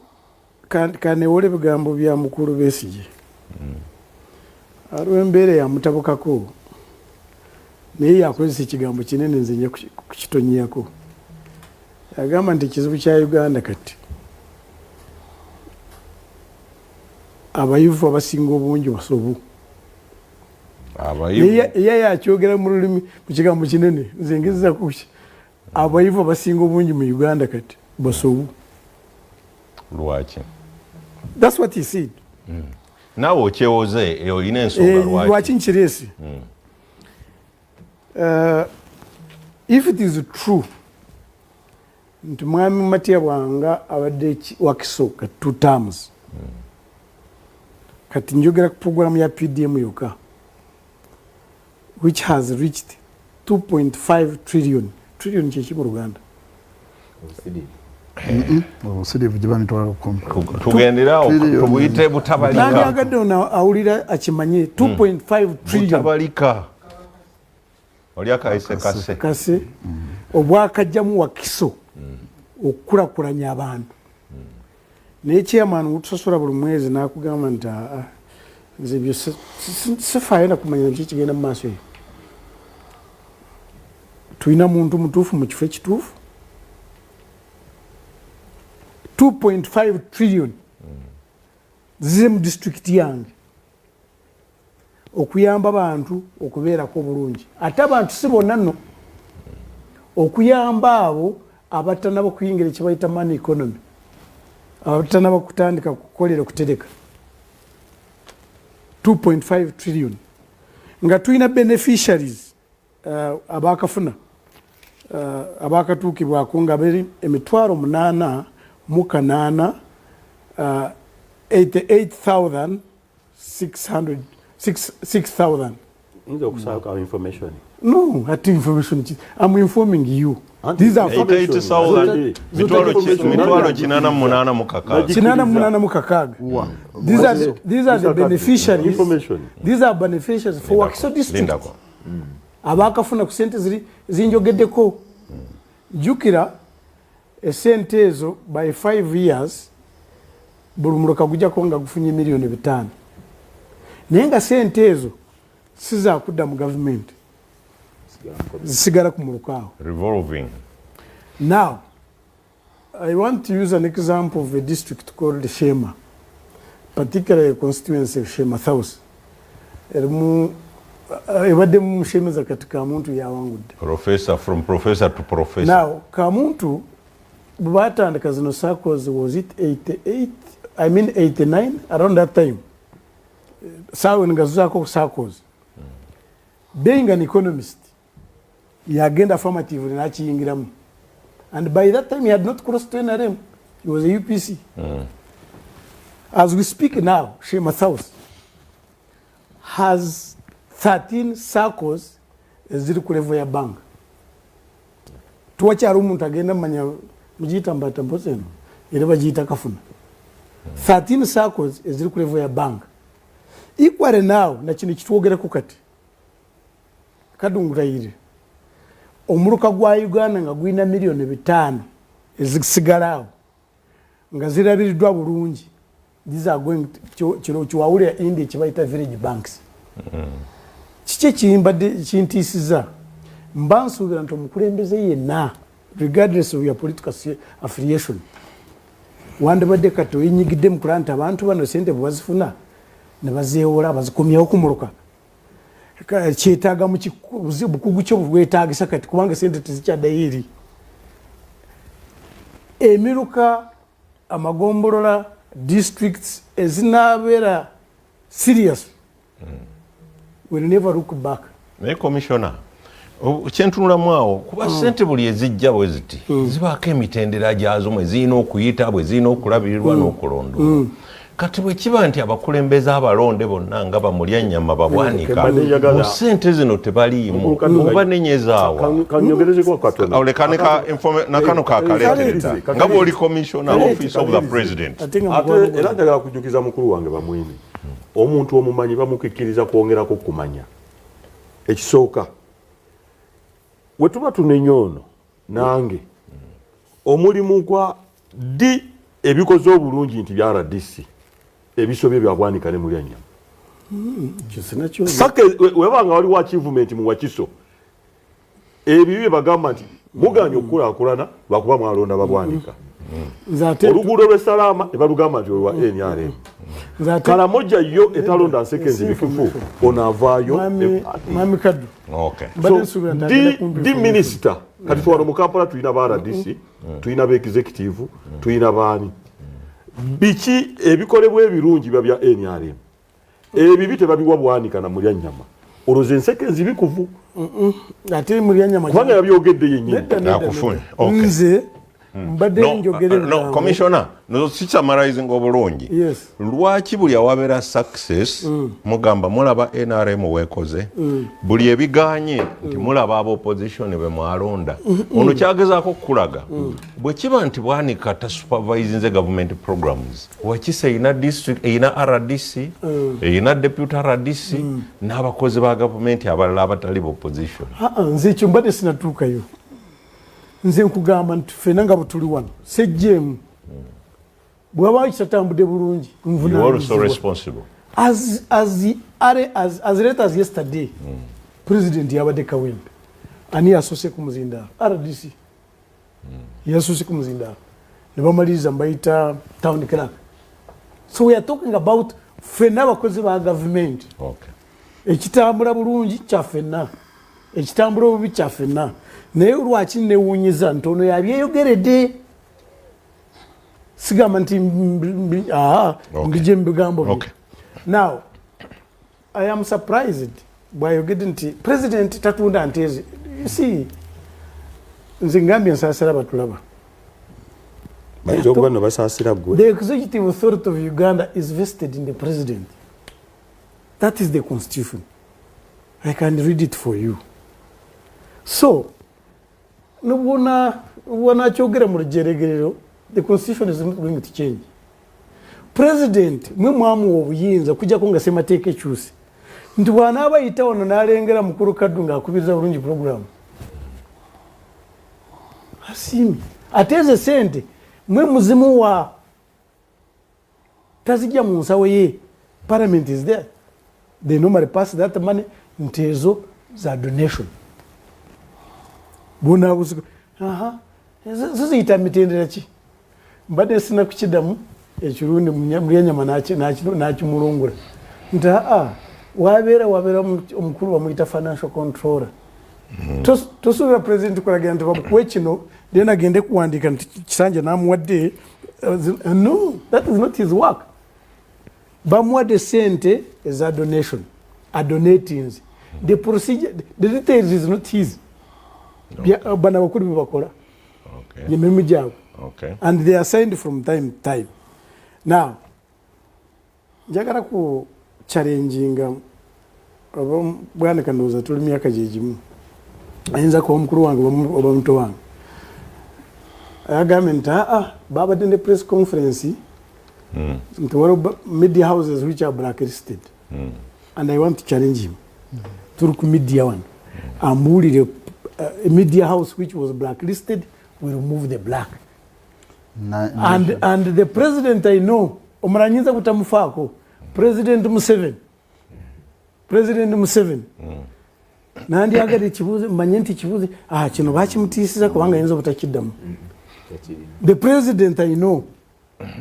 [SPEAKER 4] kanewole bigambo bya mukuru Besigye. Aliwo embeera yamutabukako naye yakozesa ekigambo kinene nze nja kukitonyako. Yagamba nti ekizibu kya Uganda kati abayivu abasinga obungi basobu. Ye yakyogera mu lulimi mu kigambo kinene nze ngezeza kuki abayivu abasinga obungi mu Uganda kati basobu.
[SPEAKER 3] Lwaki?
[SPEAKER 4] That's what he said.
[SPEAKER 3] Naawe okyewoze olina ensonga
[SPEAKER 4] lwaki nkiresi. If it is true nti mwami Matya Lwanga abadde Wakiso ka 2 terms kati njogera ku programu ya PDM yokka which has reached 2.5 trillion. Trillion kyeki mu Luganda?
[SPEAKER 5] obusiriivu gye bamitwala 10
[SPEAKER 3] tugendera tubuyite butabalika
[SPEAKER 4] nani agadde ono awulira akimanye 2.5 trillion
[SPEAKER 3] butabalika oli akayise
[SPEAKER 4] kase obwakajjamu Wakiso okukulakulanya abantu naye chairman utusosola buli mwezi n'akugamba nti nze byo sifaayo na kumanya biki kigenda mu maaso eyo tulina muntu mutuufu mu kifo ekituufu 2.5 trillion ziri mu disitulikiti yange okuyamba abantu okubeerako bulungi ate abantu si bonna nno okuyamba abo abatanaba kuyingira ekibayita money economy abatanaba kutandika kukolera kutereka 2.5 trillion nga tulina beneficiaries abakafuna abakatuukibwako nga beri emitwalo 8 mu 8 88,600
[SPEAKER 6] nze okusaka information
[SPEAKER 4] no ati information I'm informing you these are
[SPEAKER 3] mitwalo 88 mu kakaga these are the beneficiaries these are beneficiaries for Wakiso district abakafuna ku sente zinjogeddeko jukira esente ezo by 5 years buli muloka gujjako nga gufunye miliyoni 5 naye nga sente ezo sizakudda mu government zisigala ku mulukaawo revolving.
[SPEAKER 4] Now I want to use an example of a district called Shema, particularly a constituency of Shema South. Ebadde Shema katika muntu yawangudde.
[SPEAKER 3] From professor to professor.
[SPEAKER 4] Now Kamuntu batandika zino circles was it 89 around that time. Sawa ngazako circles. Being an economist, yagenda affirmative n'akiyingiramu. And by that time he had not crossed NRM. He was a UPC. As we speak now, Shema South has 13 circles eziri ku level ya bank. Tuwakyali omuntu agenda manya mujiyita mbatambo zeno era bagiyita kafuna. 13 circles eziri ku level ya bank. Equally now na kino kitwogerako kati. Kadungurayire. Omuluka gwa Uganda nga gwina miliyoni 5 ezisigalawo nga zirabiriddwa bulungi. These are going kino kiwawulira India kibayita village banks. Kiki kimbadde kintiisiza mba nsuubira nti omukulembeze yenna regardless of your political affiliation wandibadde kati oyinyigidde mu kulaba nti abantu bano sente bwe bazifuna ne bazeewola bazikomyawo ku muluka kyetaaga mu bukugu kyo bwetaagisa kati kubanga sente tezikyaddayo eri emiruka amagombolola districts ezinabeera serious will never look back.
[SPEAKER 3] Naye commissioner kyentunulamu awo kuba sente buli ezijja bwe ziti zibaako emitendera gyazo mwe zirina okuyita bwe zirina okulabirirwa n'okulondoola kati bwe kiba nti abakulembeze abalonde bonna nga bamulya nnyama babwanika mu sente zino tebaliimu oba nenyezaawa nakano kakaleetereta nga bw'oli commissioner office of the president.
[SPEAKER 6] Ate era njagala kujjukiza mukulu wange Bamwini omuntu omumanyi bamukikkiriza kwongerako kumanya ekisooka we tuba tunenya ono nange omulimu gwa di ebikoze obulungi nti bya RDC ebisobye byagwanika ne mulya nnyama sake webanga waliwo achievement mu Wakiso ebibi bagamba nti muganye okukulaakulana lwakuba mwalonda babwanika oluguudo lw'esalaama ne balugamba nti olwa NRM Karamoja yo etalonda nsekenzi bikufu onavaayo
[SPEAKER 4] Mami Kaddu.
[SPEAKER 3] Okay.
[SPEAKER 6] So, di minister kati tuwano mu Kampala tulina ba RDC tulina ba executive tulina baani biki ebikolebwa ebirungi bya NRM ebibi tebabiwa bwanika na mulya nnyama oloze nsekenzi bikufu
[SPEAKER 4] ate mulya nnyama
[SPEAKER 6] kubanga yabyogedde yennyini
[SPEAKER 3] nakufune. Okay.
[SPEAKER 4] nze mbadde njogere
[SPEAKER 3] no commissioner no summarizing obulungi
[SPEAKER 4] yes
[SPEAKER 3] lwaki buli awabeera success mugamba mulaba NRM wekoze buli ebiganye nti mulaba aba opposition be mwalonda ono kyagezaako kukulaga bwe kiba nti bwanika ta supervising government programs wakisa ina district ina RDC ina deputy RDC n'abakozi ba government abalala abatali opposition
[SPEAKER 4] nze ekyo mbadde sinatuukayo nze nkugamba nti ffenna nga bwe tuli wano sejjeemu bw'abaawo kitatambudde bulungi nvunaanyizibwa as late as yesterday president yabadde Kawempe ani yasoose ku muzindaalo RDC yasoose ku muzindaalo ne bamaliriza mbayita town clerk so we are talking about ffenna abakozi ba government ekitambula bulungi kyaffenna ekitambula obubi kyaffenna naye lwaki newuunyiza nti ono yabyeyogeredde sigamba nti mbije mu bigambo bye now I am surprised bwayogedde nti president tatunda ntezi si nze ngambye nsaasira batulaba the executive authority of Uganda is vested in the president. That is the constitution. I can read it for you. So nubona chogera mu rugeregerero the constitution is not going to change. President mwe mwamu obuyinza kujja ko nga semateeka ekyusi nti bwana abayita ono n'alengera mukuru kaddu ng'akubiriza bulungi program asimi ateze sente mwe muzimu wa tazijja mu nsawo ye parliament is there they normally pass that money ntezo za donation bona busiko ziziyita mitendera ki mbadde sina kukidamu ekirundi mulyanyama nakimulungula nti wabeera omukulu bamuyita financial controller tosuubira president kulagira nti bamukuwe kino then agende kuwandiika nti kisanja namuwadde no that is not his work bamuwadde sente eza donation adonating the procedure the details is not his bana bakulu bebakola emirimu gyabwe and they are signed from time to time. Now njagala ku challenginga bwana kandoza tuli myaka jejimu ayinza kuba mukulu wange oba muto wange ayagambye nti baba dende press conference nti waliwo media houses which are blacklisted and I want to challenge him turi ku media one ambuulire a media house which was blacklisted we remove the black and the president I know omuranyiza kutamufaako president Museveni nandi agade ekibuuzo mmanye nti ekibuuzo kino bakimutiisiza kubanga ayinza obutakiddamu the president I know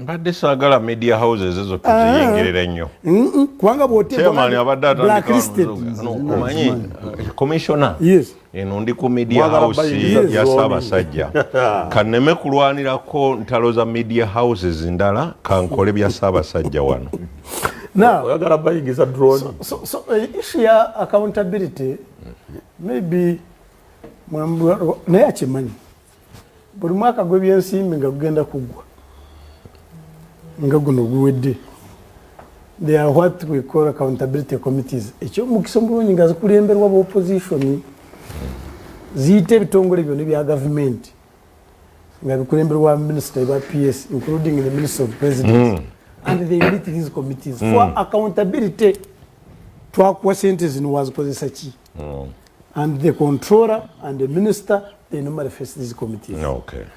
[SPEAKER 3] mbadde saagala media houses ezo tuziyingirira nnyo
[SPEAKER 4] kubanga
[SPEAKER 3] blacklisted omanyi commissioner eno ndi ku media house ya Ssaabasajja kanneme kulwanirako ntalo za media houses ndala kankole bya Ssaabasajja wano
[SPEAKER 6] oyagala bayingiza drone
[SPEAKER 4] so issue ya accountability maybe naye akimanyi buli mwaka gw'ebyensimbi nga gugenda kuggwa nga guno guwedde they are what we call accountability committees ekyomukisa omulungi nga zikulemberwa ba opposition ziyita ebitongole byonna bya government nga bikulemberwa minister ba PS including the minister of president and they meet these committees for accountability twakuwa sente zino wazikozesa ki and the controller and the minister they normally face these committees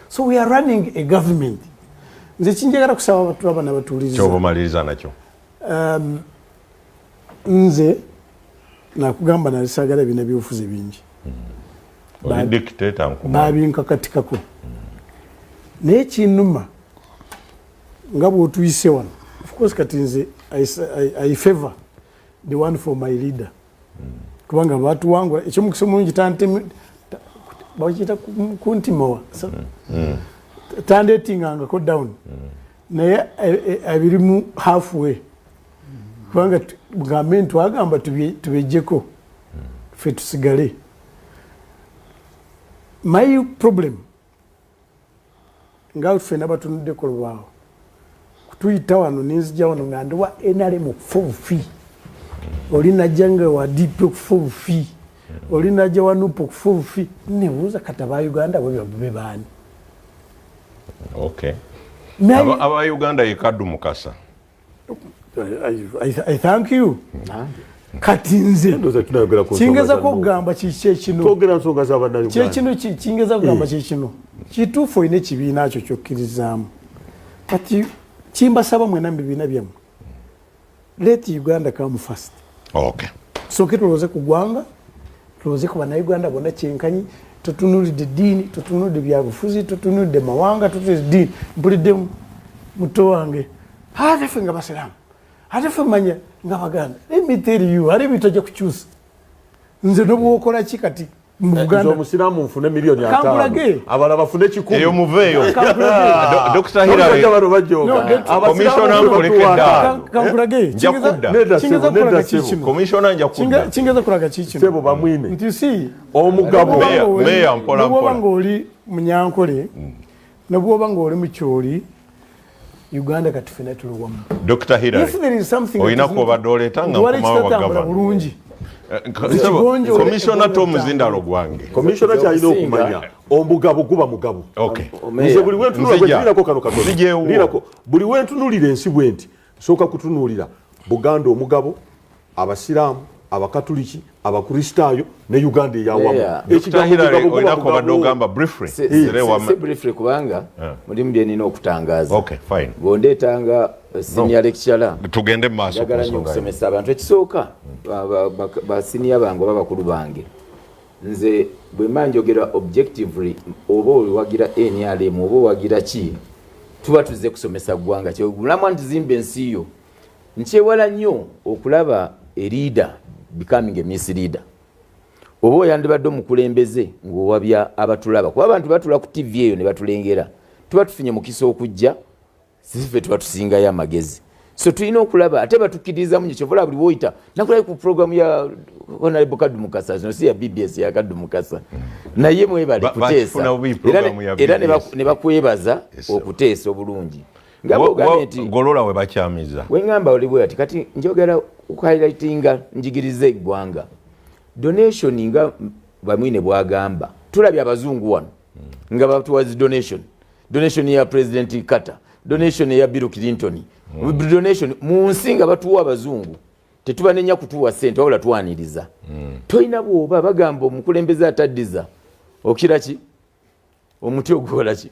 [SPEAKER 4] so we are running a government nze kinjagala kusaba abatulaba n'abatuuliriza
[SPEAKER 3] kyobumaliriza nakyo
[SPEAKER 4] nze nakugamba nalisaagala ebina byobufuzi bingi babinkakatikako naye kinuma nga bwotuyise wano of course kati nze I favor the one for my leader kubanga batuwangula ekyomukisa omulungi bakiyita kuntimawa tandetingangako down naye abirimu halfway kubanga gambe ntwagamba tubejjeko ffe tusigale my problem nga ffenna batunudde ku lubaawo kutuyita wano nenzija wano nga ndi wa NRM okufa obufi oli najja nga wa DP okufa obufi oli najja wa NUP okufa obufi nebuuza kati aba Uganda bwe baani
[SPEAKER 3] okay aba Uganda yekaddu mukasa
[SPEAKER 4] I thank you kati nze kingeza kugamba kikino kingeza kugamba kikino kituufu olina ekibiina kyo kyokkirizaamu kati kimbasaba mwena mu bibiina byammwe let Uganda come first
[SPEAKER 3] okay
[SPEAKER 4] soke tulowooze ku ggwanga tulowooze ku bannayuganda bonna kyenkanyi tutunulidde ddiini tutunulidde byabufuzi tutunulidde mawanga tutunulidde ddiini mpulidde muto wange ate ffe nga basiraamu ate ffe manya nga baganda let me tell you ali bitojja kukyusa nze nobwokola ki kati mu Buganda
[SPEAKER 6] omusiraamu nfune miliyoni 5 abala bafune 10
[SPEAKER 3] eyo muveeyo Dr. Hilary commissioner nkolekedda
[SPEAKER 4] kankulage kingeza kulaga kikino
[SPEAKER 3] commissioner nja kudda
[SPEAKER 4] kingeza kulaga kikino
[SPEAKER 6] sebo bamwine
[SPEAKER 4] nti si
[SPEAKER 3] omugabo meya mpola
[SPEAKER 4] mpola ngo oli munyankole nabwoba ngo oli mukyoli Uganda katufina tuluwamu
[SPEAKER 3] Dr. Hilary oyina kuba dole tanga mpoma wa gavana
[SPEAKER 4] bulungi
[SPEAKER 3] commissioner Tom Zindalo gwange
[SPEAKER 6] commissioner kyalina okumanya omugabo guba mugabo
[SPEAKER 3] okay
[SPEAKER 6] nze buli wentunula kwetirako kano katono buli wentunulira ensi bwenti soka kutunulira Buganda omugabo abasiraamu abakatuliki abakristaayo ne Uganda eyawamu
[SPEAKER 3] ekigabo oyina kuba dogamba briefly
[SPEAKER 2] se briefly kubanga mulimu byenina okutangaza
[SPEAKER 3] okay fine
[SPEAKER 2] bondetanga senior lecturer
[SPEAKER 3] tugende maaso
[SPEAKER 2] njagala nnyo okusomesa abantu ekisooka ba senior bange oba bakulu bange nze bwe mba njogera objectively oba owagira NRM oba owagira ki tuba tuzze kusomesa ggwanga kyogulamwa ntizimba ensi yo nkyewala nnyo okulaba a leader becoming a misleader oba oyandibadde omukulembeze ng'owabya abatulaba kuba abantu batula ku TV eyo ne batulengera tuba tufunye mukisa okujja sife tuba tusingayo amagezi so tulina okulaba ate batukkiriza mu kyovola buli woyita nakulayo ku programu ya Honorable Kaddu Mukasa no si ya BBS ya Kaddu Mukasa naye mwebale kuteesa era ne bakwebaza okuteesa obulungi
[SPEAKER 3] golola we bakyamiza
[SPEAKER 2] wengamba olibwe ati kati njogera okuhighlightinga njigirize eggwanga donation nga bamwine bwagamba tulabye abazungu wano nga batuwazi donation ya President Carter donation ya Bill Clinton donation mu nsi nga batuwa abazungu tetubanenya kutuwa sente wabula twaniriza toyina bwoba bagamba omukulembeze ataddiza okira ki omuti ogukola ki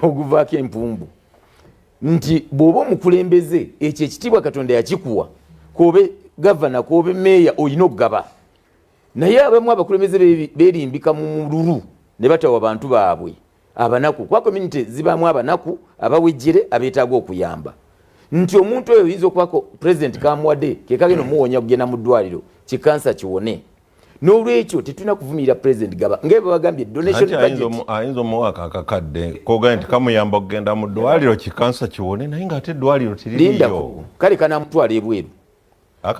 [SPEAKER 2] oguvaako empumbu nti bw'oba omukulembeze ekyo ekitiibwa Katonda yakikuwa kobe gavana kobe meya oyina okugaba naye abamu abakulembeze beerimbika mu mululu ne batawa abantu baabwe abanaku kwa community zibamu abanaku abawejjere abeetaaga okuyamba nti omuntu oyo oyinza okubako president kamuwadde kekagenda omuwonya okugenda mu ddwaliro kikansa kiwone n'olwekyo tetulina kuvumirira president gaba ngebe bagambye donation budget
[SPEAKER 3] ayinza omuwaka akakadde koga nti kamuyamba okugenda mu ddwaliro kikansa kiwone naye nga ate eddwaliro tiririyo
[SPEAKER 2] kale kanamutwala ebweru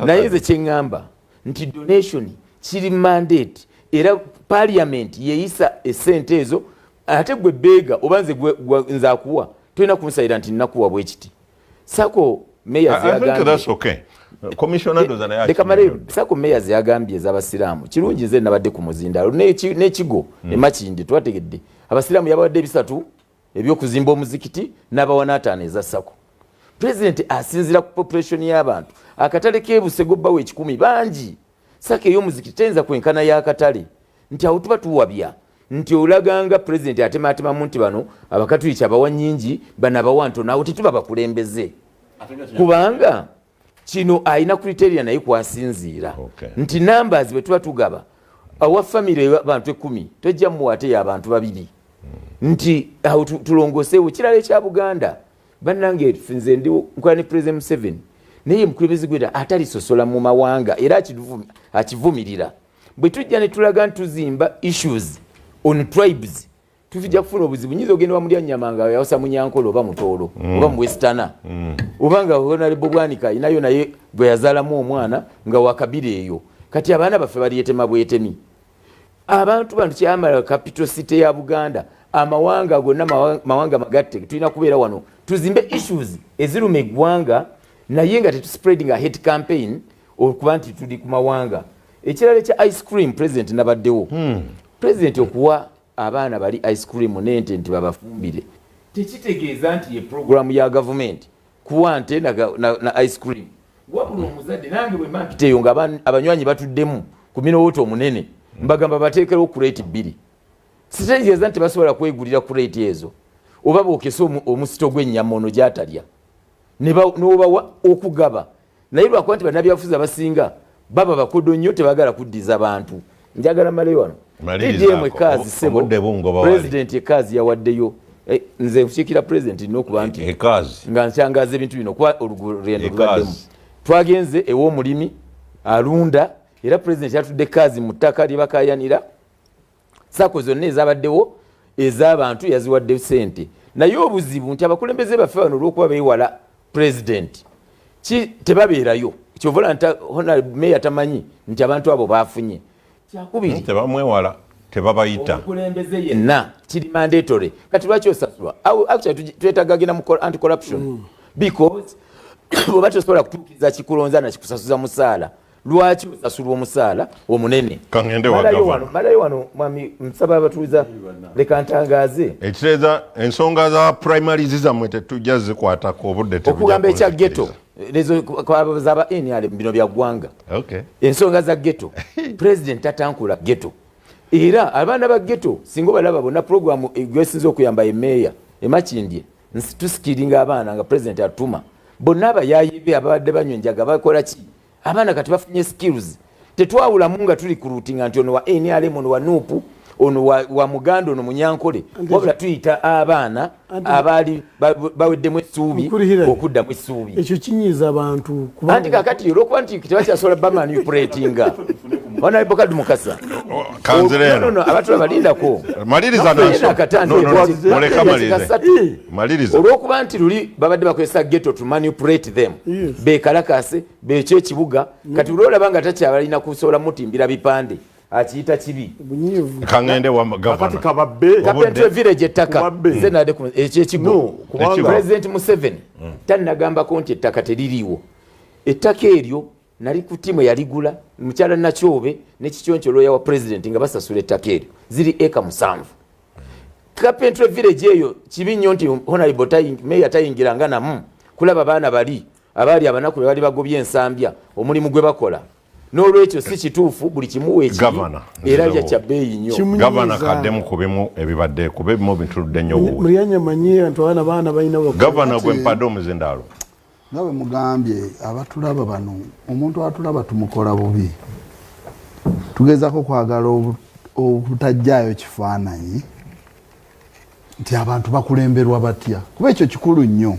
[SPEAKER 2] naye nze kyeŋŋamba nti donation kiri mandate era parliament yeeyisa essente ezo ate gwe beega oba nze akuwa tolina kumusayira nti nnakuwa bwe kiti sako mayors sako mayors yagambye ez'abasiraamu kirungi nze nabadde ku muzindalo n'ekigo emakindi twategedde abasiraamu yabawadde ebisatu ebyokuzimba omuzikiti n'abawa n'ataano eza sako president asinzira ku population y'abantu akatale k'ebusego bbawo 10 bangi sako ey'omuzikiti tayinza kwenkana y'akatale nti awo tuba tuwabya nti olaganga president atemaatemamu nti bano abakatuliki abawa nnyingi bano abawa ntono awo tetuba bakulembeze kubanga kino alina criteria naye kwasinziira nti numbers bwe tuba tugaba awa family abantu 10 tojja muwate y'abantu 2 nti awo tulongoseewo kirala ekya Buganda bannange nze ndi nkola ne president Museveni naye mukulembeze gwera atalisosola mu mawanga era akivumirira bwe tujja ne tulaga ntuzimba issues on tribes tuvijja kufuna obuzibu nyizo ogenda wamulya Nyamanga yawasa Munyankolo oba Mutoolo oba mu Westana obanga Honorable Bwanika inayo naye bwe yazaalamu omwana nga wakabiri eyo kati abaana baffe baliyetema bwetemi abantu bantu kyamala capital city ya Buganda amawanga gonna mawanga magatte tulina kubeera wano tuzimbe issues eziruma eggwanga naye nga tetuspreading a hate campaign okuba nti tuli ku mawanga. Ekirala kya ice cream president nabaddewo president okuwa abaana bali ice cream nente nti babafumbire tekitegeeza nti ye program ya government kuwa nte na ice cream wabula omuzadde nange bwe mpiteeyo nga abanywanyi batuddemu ku minowooto omunene mbagamba bateekerewo kurate bbiri sitegeeza nti basobola kwegulira kurate ezo oba bookesa omusito gw'ennyama ono gy'atalya n'obawa okugaba naye lwakuba nti bannabyabufuzi abasinga baba bakodo nnyo tebagala kuddiza bantu. Njagala male wano DDM ekazi sebo president ekazi yawaddeyo nze nfukiikira president n'okuba nti
[SPEAKER 3] ekazi
[SPEAKER 2] nga nkyangaza ebintu bino kuba olugendo lubaddemu twagenze ew'omulimi alunda era president yatudde ekazi mu ttaka lye bakayanira sako zonna ezabaddewo ez'abantu yaziwadde ssente naye obuzibu nti abakulembeze baffe bano olw'okuba beewala president tebabeerayo kyovola nti meya tamanyi nti abantu abo bafunye kyakubiri
[SPEAKER 3] tebamwewala tebabayita
[SPEAKER 2] omukulembeze yenna kiri mandatory kati lwaki osasulwa actually twetaaga genda mu anti corruption because bw'oba tosobola kutuukiriza kikulonza nakikusasuza musaala lwaki osasulwa omusaala omunene. Malayo wano mwami nsaba abatuuza leka ntangaaze
[SPEAKER 3] ekitegeeza ensonga za primaries zammwe tetujja zikwatako obudde
[SPEAKER 2] okugamba ekya ghetto lezo zaba NRM bino bya ggwanga ensonga za ghetto president tatankula ghetto era abaana ba ghetto singa balaba bonna program gwesinza okuyamba emeya emakindye tusikiringa abaana nga president atuma bonna abayayibe ababadde banywa enjaga bakola ki abaana kati bafunye skills tetwawulamu nga tuli kurutinga nti ono wa NRM ono wa NUP ono wa Muganda ono Munyankole wabula tuyita abaana abaali baweddemu essuubi okuddamu essuubi
[SPEAKER 4] ekyo kinyiza abantu
[SPEAKER 2] anti kakati olwokuba nti tebakyasobola bamanipulatinga Honorable Kadu Mukasa
[SPEAKER 3] kanzireno
[SPEAKER 2] abatula balindako
[SPEAKER 3] maliriza maliriza
[SPEAKER 2] olwokuba nti luli babadde bakozesa ghetto to manipulate them bekalakase bekyo ekibuga kati olwolaba nga takyabalina kusobola mutimbira bipande akiyita kibi
[SPEAKER 3] kangende wa governor
[SPEAKER 2] Kapentwe village ettaka zenade ku ekigo president Museveni tanagamba ko nti ettaka teririwo ettaka eryo nali ku timu yaligula mukyala Nakyobe n'ekikyoncho loya wa president nga basasula ettaka eryo ziri eka 7 Kapentwe village eyo kibi nnyo nti honorable mayor tayingiranga namu kulaba baana bali abali abanaku bali bagobye ensambya omulimu gwe bakola n'olwekyo si kituufu buli kimuwe eki era kya bbeeyi nnyo
[SPEAKER 3] gavana kaddemu kubimu ebibadde kubimu bituludde nnyo
[SPEAKER 4] muliyanya manyi abantu abaana balina
[SPEAKER 3] gavana gwe mpadde omuzindaalo
[SPEAKER 5] nga bwe mugambye abatulaba bano omuntu atulaba tumukola bubi tugezaako kwagala obutajjaayo kifaananyi nti abantu bakulemberwa batya kuba ekyo kikulu nnyo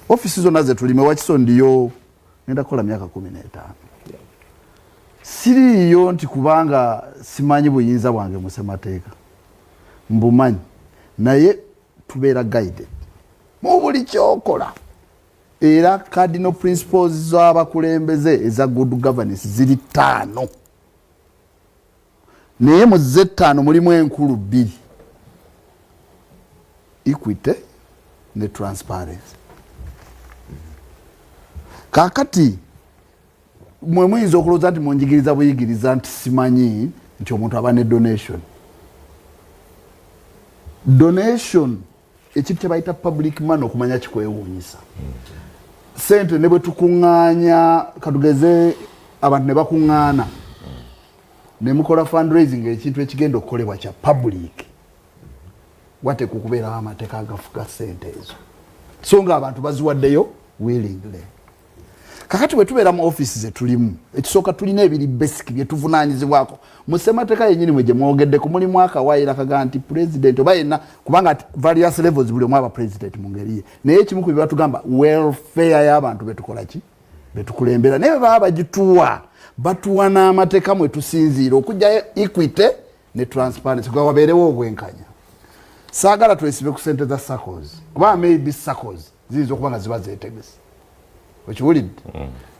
[SPEAKER 5] ofisi zonna ze tulime Wakiso ndiyo ngenda kukola myaka 15 siriyo nti kubanga simanyi buyinza bwange mu ssemateeka mbumanyi naye tubeera guided mu buli kyokola era cardinal principles z'abakulembeze eza good governance ziri 5 naye mu ze 5 mulimu enkulu 2 equity ne transparency kakati mwe muyinza okulowooza nti munjigiriza buyigiriza nti simanyi nti omuntu aba ne donation ekintu kye bayita public money okumanya kikwewuunyisa sente ne bwe tukuŋŋaanya katugeze abantu ne bakuŋŋaana ne mukola fundraising ekintu ekigenda okukolebwa kya public watekukubeerawo amateeka agafuga sente ezo so nga abantu baziwaddeyo willingly. Kakati bwe tubeera mu office ze tulimu ekisooka tulina ebiri basic bye tuvunaanyizibwako mu ssemateeka yennyini mwe gye mwogedde ku mulimu akawaayira kaga nti president oba yenna kubanga various levels buli omu aba president mu ngeri ye naye ekimu ku bye batugamba welfare y'abantu betukola ki betukulembera naye bwe baba bagituwa batuwa n'amateeka mwe tusinziira okujjayo equity ne transparency kuba wabeerewo obwenkanya saagala twesibe ku ssente za SACCOs kuba maybe SACCOs ziyinza okuba nga ziba zeetegese okiwulidde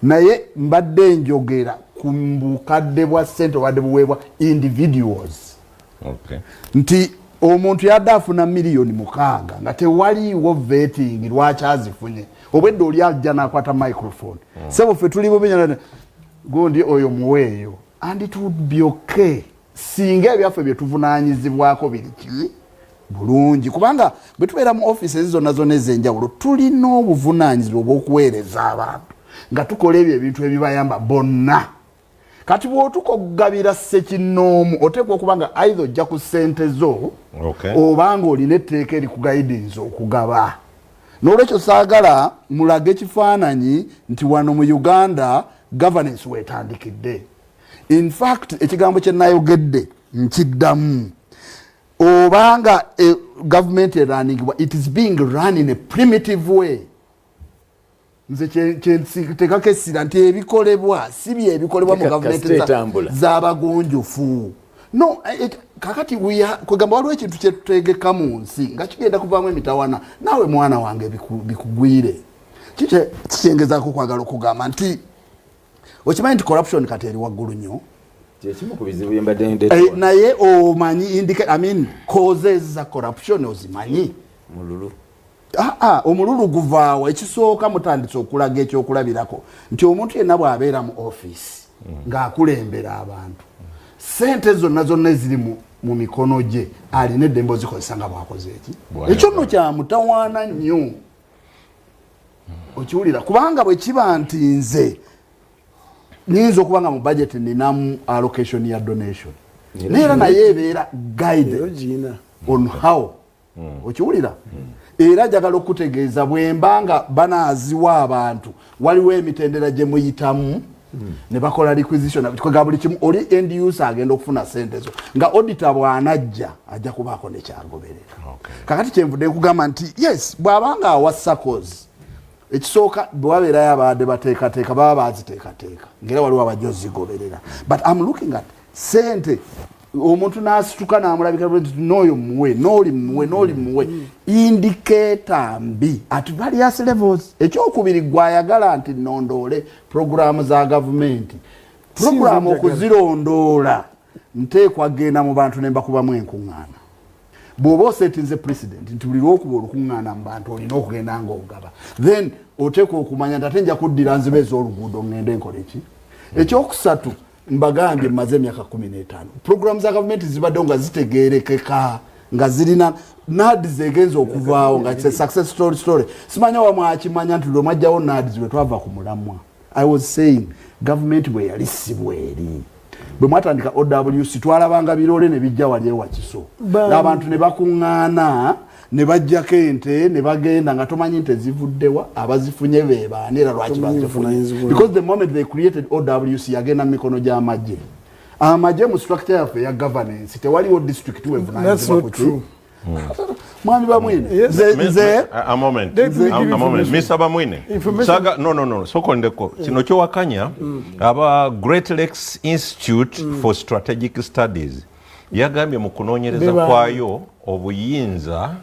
[SPEAKER 5] naye mbadde njogera ku bukadde bwa ssente obadde buweebwa individuals nti omuntu yadde afuna miliyoni 6 nga tewaliwo vetting lwaki azifunye obwedde oli ajja n'akwata microphone sebo ffe tuli bubinyana gundi oyo muweeyo and it would be okay singa ebyaffe byetuvunaanyizibwako biri ki bulungi kubanga bwe tubeera mu offices zonna zonna ez'enjawulo tulina obuvunaanyizibwa obw'okuweereza abantu nga tukola ebyo ebintu ebibayamba bonna kati bw'otukogabira ssekinnoomu oteekwa okuba nga either ojja ku ssente zo obanga olina etteeka erikugaidinza okugaba n'olwekyo saagala mulage ekifaananyi nti wano mu Uganda governance weetandikidde. In fact ekigambo kye nayogedde nkiddamu obanga government erunning it is being run in a primitive way. Nze tekako essira nti ebikolebwa si bye ebikolebwa mu gavumenti z'abagonjofu. No, kakati kwegamba waliwo ekintu kye tutegeka mu nsi nga kigenda kuvaamu emitawana naawe mwana wange bikugwire. Kikyengezaako kwagala okugamba nti okimanyi nti corruption kati eri waggulu nnyo. Naye omanyi causes za corruption ozimanyi.
[SPEAKER 2] Mululu.
[SPEAKER 5] Omululu guvaawo ekisooka mutandise okulaga ekyokulabirako nti omuntu yenna bw'abeera mu office ng'akulembera abantu sente zonna zonna eziri mu mikono gye alina eddembe ozikozesa nga bwakoze eki ekyo nno kyamutawaana nnyo okiwulira kubanga bwe kiba nti nze nyinza okuba nga mu budget ninamu allocation ya donation neera naye ebeera guide on how okiwulira era jagala okutegeeza bwembanga banaaziwa abantu waliwo emitendera gye muyitamu ne bakola requisition kwega buli kimu oli end user agenda okufuna sente zo nga auditor bw'anajja ajja kubaako nekyagoberera kakati kyenvudde nkugamba nti yes bw'abanga awa SACCOs ekisooka bwe wabeerayo abadde bateekateeka baba baziteekateeka ngera waliwo abajja ozigoberera but I'm looking at sente omuntu n'asituka n'amulabika nti n'oyo muwe n'oli muwe indicator mbi at various levels. Ekyokubiri gwayagala nti nnondoole programu za gavumenti programu okuzirondoola nteekwa genda mu bantu ne mbakubamu enkuŋŋaana bw'oba osetinze president nti buli lw'okuba olukuŋŋaana mu bantu olina okugenda ng'ogaba then oteekwa okumanya nti ate nja kuddira nziba ez'oluguudo ngende nkole ki. Ekyokusatu mbagambye maze emyaka 15 programu za gavumenti zibaddewo nga zitegeerekeka nga zirina NADS egenza okuvaawo nga kise success story simanya wamwakimanya nti lwe mwajjawo NADS bwe twava ku mulamwa. I was saying government bwe yali si bweri bwe mwatandika OWC twalabanga birole ne bijja wali ewa Kiso n'abantu ne bakuŋŋaana ne bajjako ente ne bagenda nga tomanyi nti zivuddewa abazifunye be baani era lwaki bazifunye because the moment they created OWC yagenda mu mikono gy'amagye amagye mu structure yaffe ya governance tewaliwo district wevunaanyizibwa ku ki mwami Bamwine nze
[SPEAKER 3] a moment Mr. Bamwine saga no sokondeko kino kyowakanya aba Great Lakes Institute for Strategic Studies yagambye mu kunoonyereza kwayo obuyinza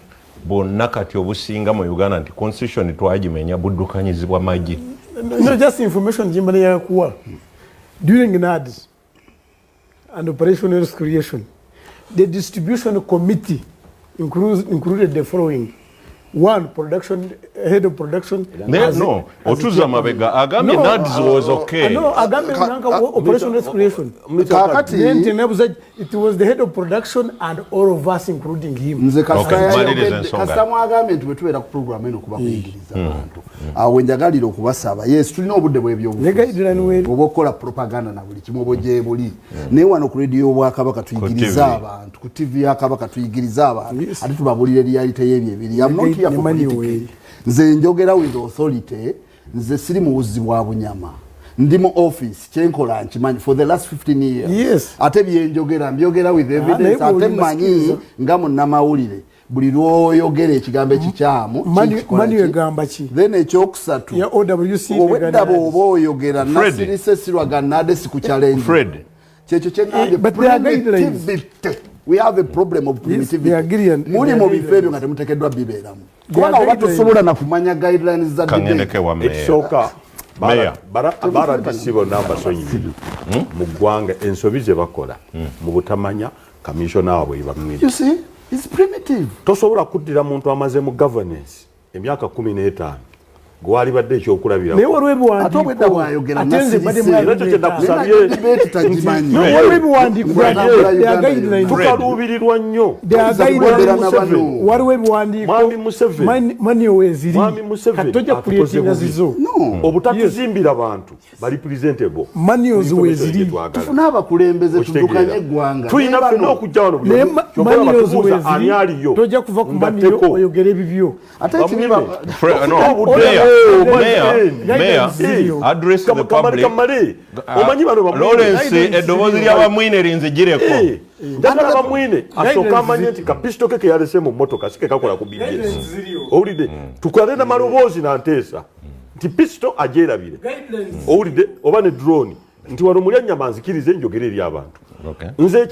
[SPEAKER 3] bonna kati obusinga mu Uganda nti constitution twagimenya buddukanyizibwa magye.
[SPEAKER 4] No, just information jimbane yakuwa during NADS and operational creation the distribution committee included the following: one, production head of production.
[SPEAKER 3] No, otuza mabega agambye NADS was okay.
[SPEAKER 4] No, agambye nanga operational creation. It was the head of production and all of us including him.
[SPEAKER 5] Nze kasita mwagambe nti bwetubeera ku program eno kuba kuyigiriza abantu awo njagalira okubasaba yes tulina obudde bw'ebyobufuzi oba okukola propaganda na buli kimu oba gye buli naye wano ku radio Obwakabaka tuyigiriza abantu ku TV ya Kabaka tuyigiriza abantu ate tubabulire reality y'ebyo ebiri. I'm not here for politics. Nze njogera with authority nze siri mu buzzi bwa bunyama ndi mu office kyenkola nkimanyi for the last 15 years.
[SPEAKER 4] Yes.
[SPEAKER 5] Ate byenjogera mbyogera with evidence ate manyi nga munnamawulire buli lwoyogera ekigambo ekikyamu
[SPEAKER 4] mani egamba ki
[SPEAKER 5] then ekyokusatu
[SPEAKER 4] ya OWC
[SPEAKER 5] obwedda bw'oba oyogera nasirise sirwaganade siku challenge
[SPEAKER 3] Fred
[SPEAKER 5] kyekyo kyengambye we have a problem of primitivity. Muri mu bifo ebyo nga temuteekeddwa bibeeramu kubanga oba tosobola na kumanya guidelines za
[SPEAKER 3] kangendeke wa meya
[SPEAKER 6] ekisooka baradisibo namba sonyiri mu ggwanga ensobi ze bakola mu butamanya kamisona waabwe bamwita.
[SPEAKER 5] You see is primitive.
[SPEAKER 6] Tosobola kuddira muntu amaze mu governance emyaka 15 gwali badde ekyokulabira
[SPEAKER 4] naye waliwo ebiwandiiko
[SPEAKER 5] ate obwedda bwayogera
[SPEAKER 4] ate nze badde
[SPEAKER 5] debate tagimanyi
[SPEAKER 4] waliwo ebiwandiiko
[SPEAKER 6] tukaluubirirwa nnyo
[SPEAKER 4] waliwo ebiwandiiko
[SPEAKER 6] Mwami Museveni
[SPEAKER 4] mani oweziri
[SPEAKER 6] Mwami Museveni
[SPEAKER 4] katojja kuleetinga zizo
[SPEAKER 6] obutatuzimbira bantu bali presentable
[SPEAKER 4] mani ozweziri
[SPEAKER 5] tufuna abakulembeze tudukanye eggwanga
[SPEAKER 6] tulina ffenna okujja wano
[SPEAKER 4] mani ozweziri
[SPEAKER 6] ani aliyo
[SPEAKER 4] tojja kuva ku maniyo oyogera ebibyo
[SPEAKER 5] ate ekibiba
[SPEAKER 3] Mayor, address the public. Lawrence, eddoboozi ly'abamwine linzijireko.
[SPEAKER 6] Njagala abamwine asooka amanye nti kapisito ke keyalese mu mmotoka si ke kakola ku BBS. Owulidde tukwate na maloboozi n'anteesa nti pisito agyerabire. Owulidde oba ne drone nti wano mulya nnyama nzikirize njogera eri abantu. Nze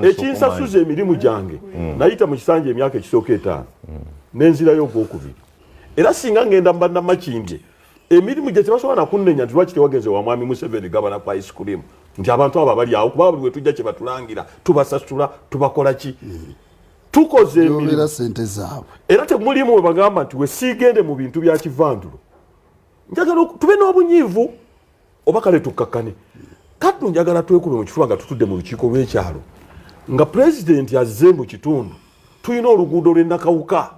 [SPEAKER 6] ekinsasuza emirimu gyange nayita mu kisanja emyaka ekisooka 5 n'enzirayo ogwokubiri. Era singa ngenda mbanda makindye emirimu gye tebasobola nakunnenya nti lwaki tewagenze wa Mwami Museveni gabana kwa ice cream nti abantu abo bali awo kuba buli we tujja kye batulangira tubasasula tubakola ki tukoze emirimu
[SPEAKER 5] sente zaabwe
[SPEAKER 6] era temulimu we bagamba nti we siigende mu bintu bya kivandulo njagala tube n'obunyiivu oba kale tukkakane kati njagala twekube mu kifuba nga tutudde mu lukiiko lw'ekyalo nga pulezidenti azze mu kitundu tulina oluguudo lw'ennakawuka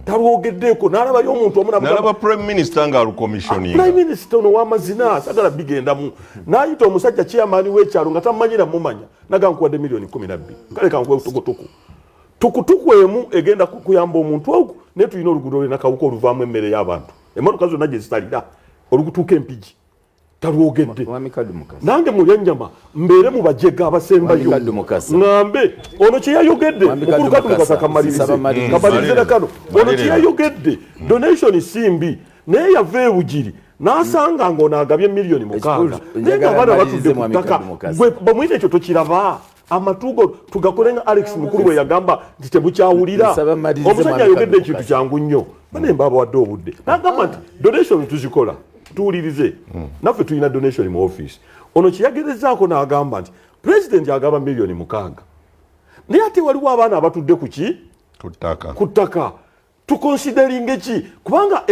[SPEAKER 6] talwogeddeeko n'alabayo omuntu
[SPEAKER 3] omunalaba prime minister nga alukomissioninga
[SPEAKER 6] prime minister ono w'amazina sagala bigendamu n'ayita omusajja chairman w'ekyalo nga tamanyira mumanya naga nkuwadde $12,000 kale kankuwe tukutuku emu egenda kuyamba omuntu ogu naye tulina oluguudo lw'ennakawuka oluvaamu emmere y'abantu emmotoka zonna gye zitalira olugutuuka empigi talwogedde nange mulyannyama mbeere mu bajega abasembayo ŋŋambe ono kye yayogedde mukulu kadumukasa kamalirize na kano ono kye yayogedde donation simbi naye yava ebugiri n'asanga ng'ono agabye $6,000,000 naye ng'abaana batudde ku ttaka bamuyita ekyo tokiraba amatugo tugakole nga Alex mukulu we yagamba nti tebukyawulira omusajja ayogedde ekintu kyangu nnyo bane mbabawadde obudde n'agamba nti donation tuzikola tuwulirize naffe tulina donation mu office ono kiyagerezaako n'agamba nti president agaba $6,000,000 naye ate waliwo abaana abatudde ku ki ku ttaka tukonsideringe ki kubanga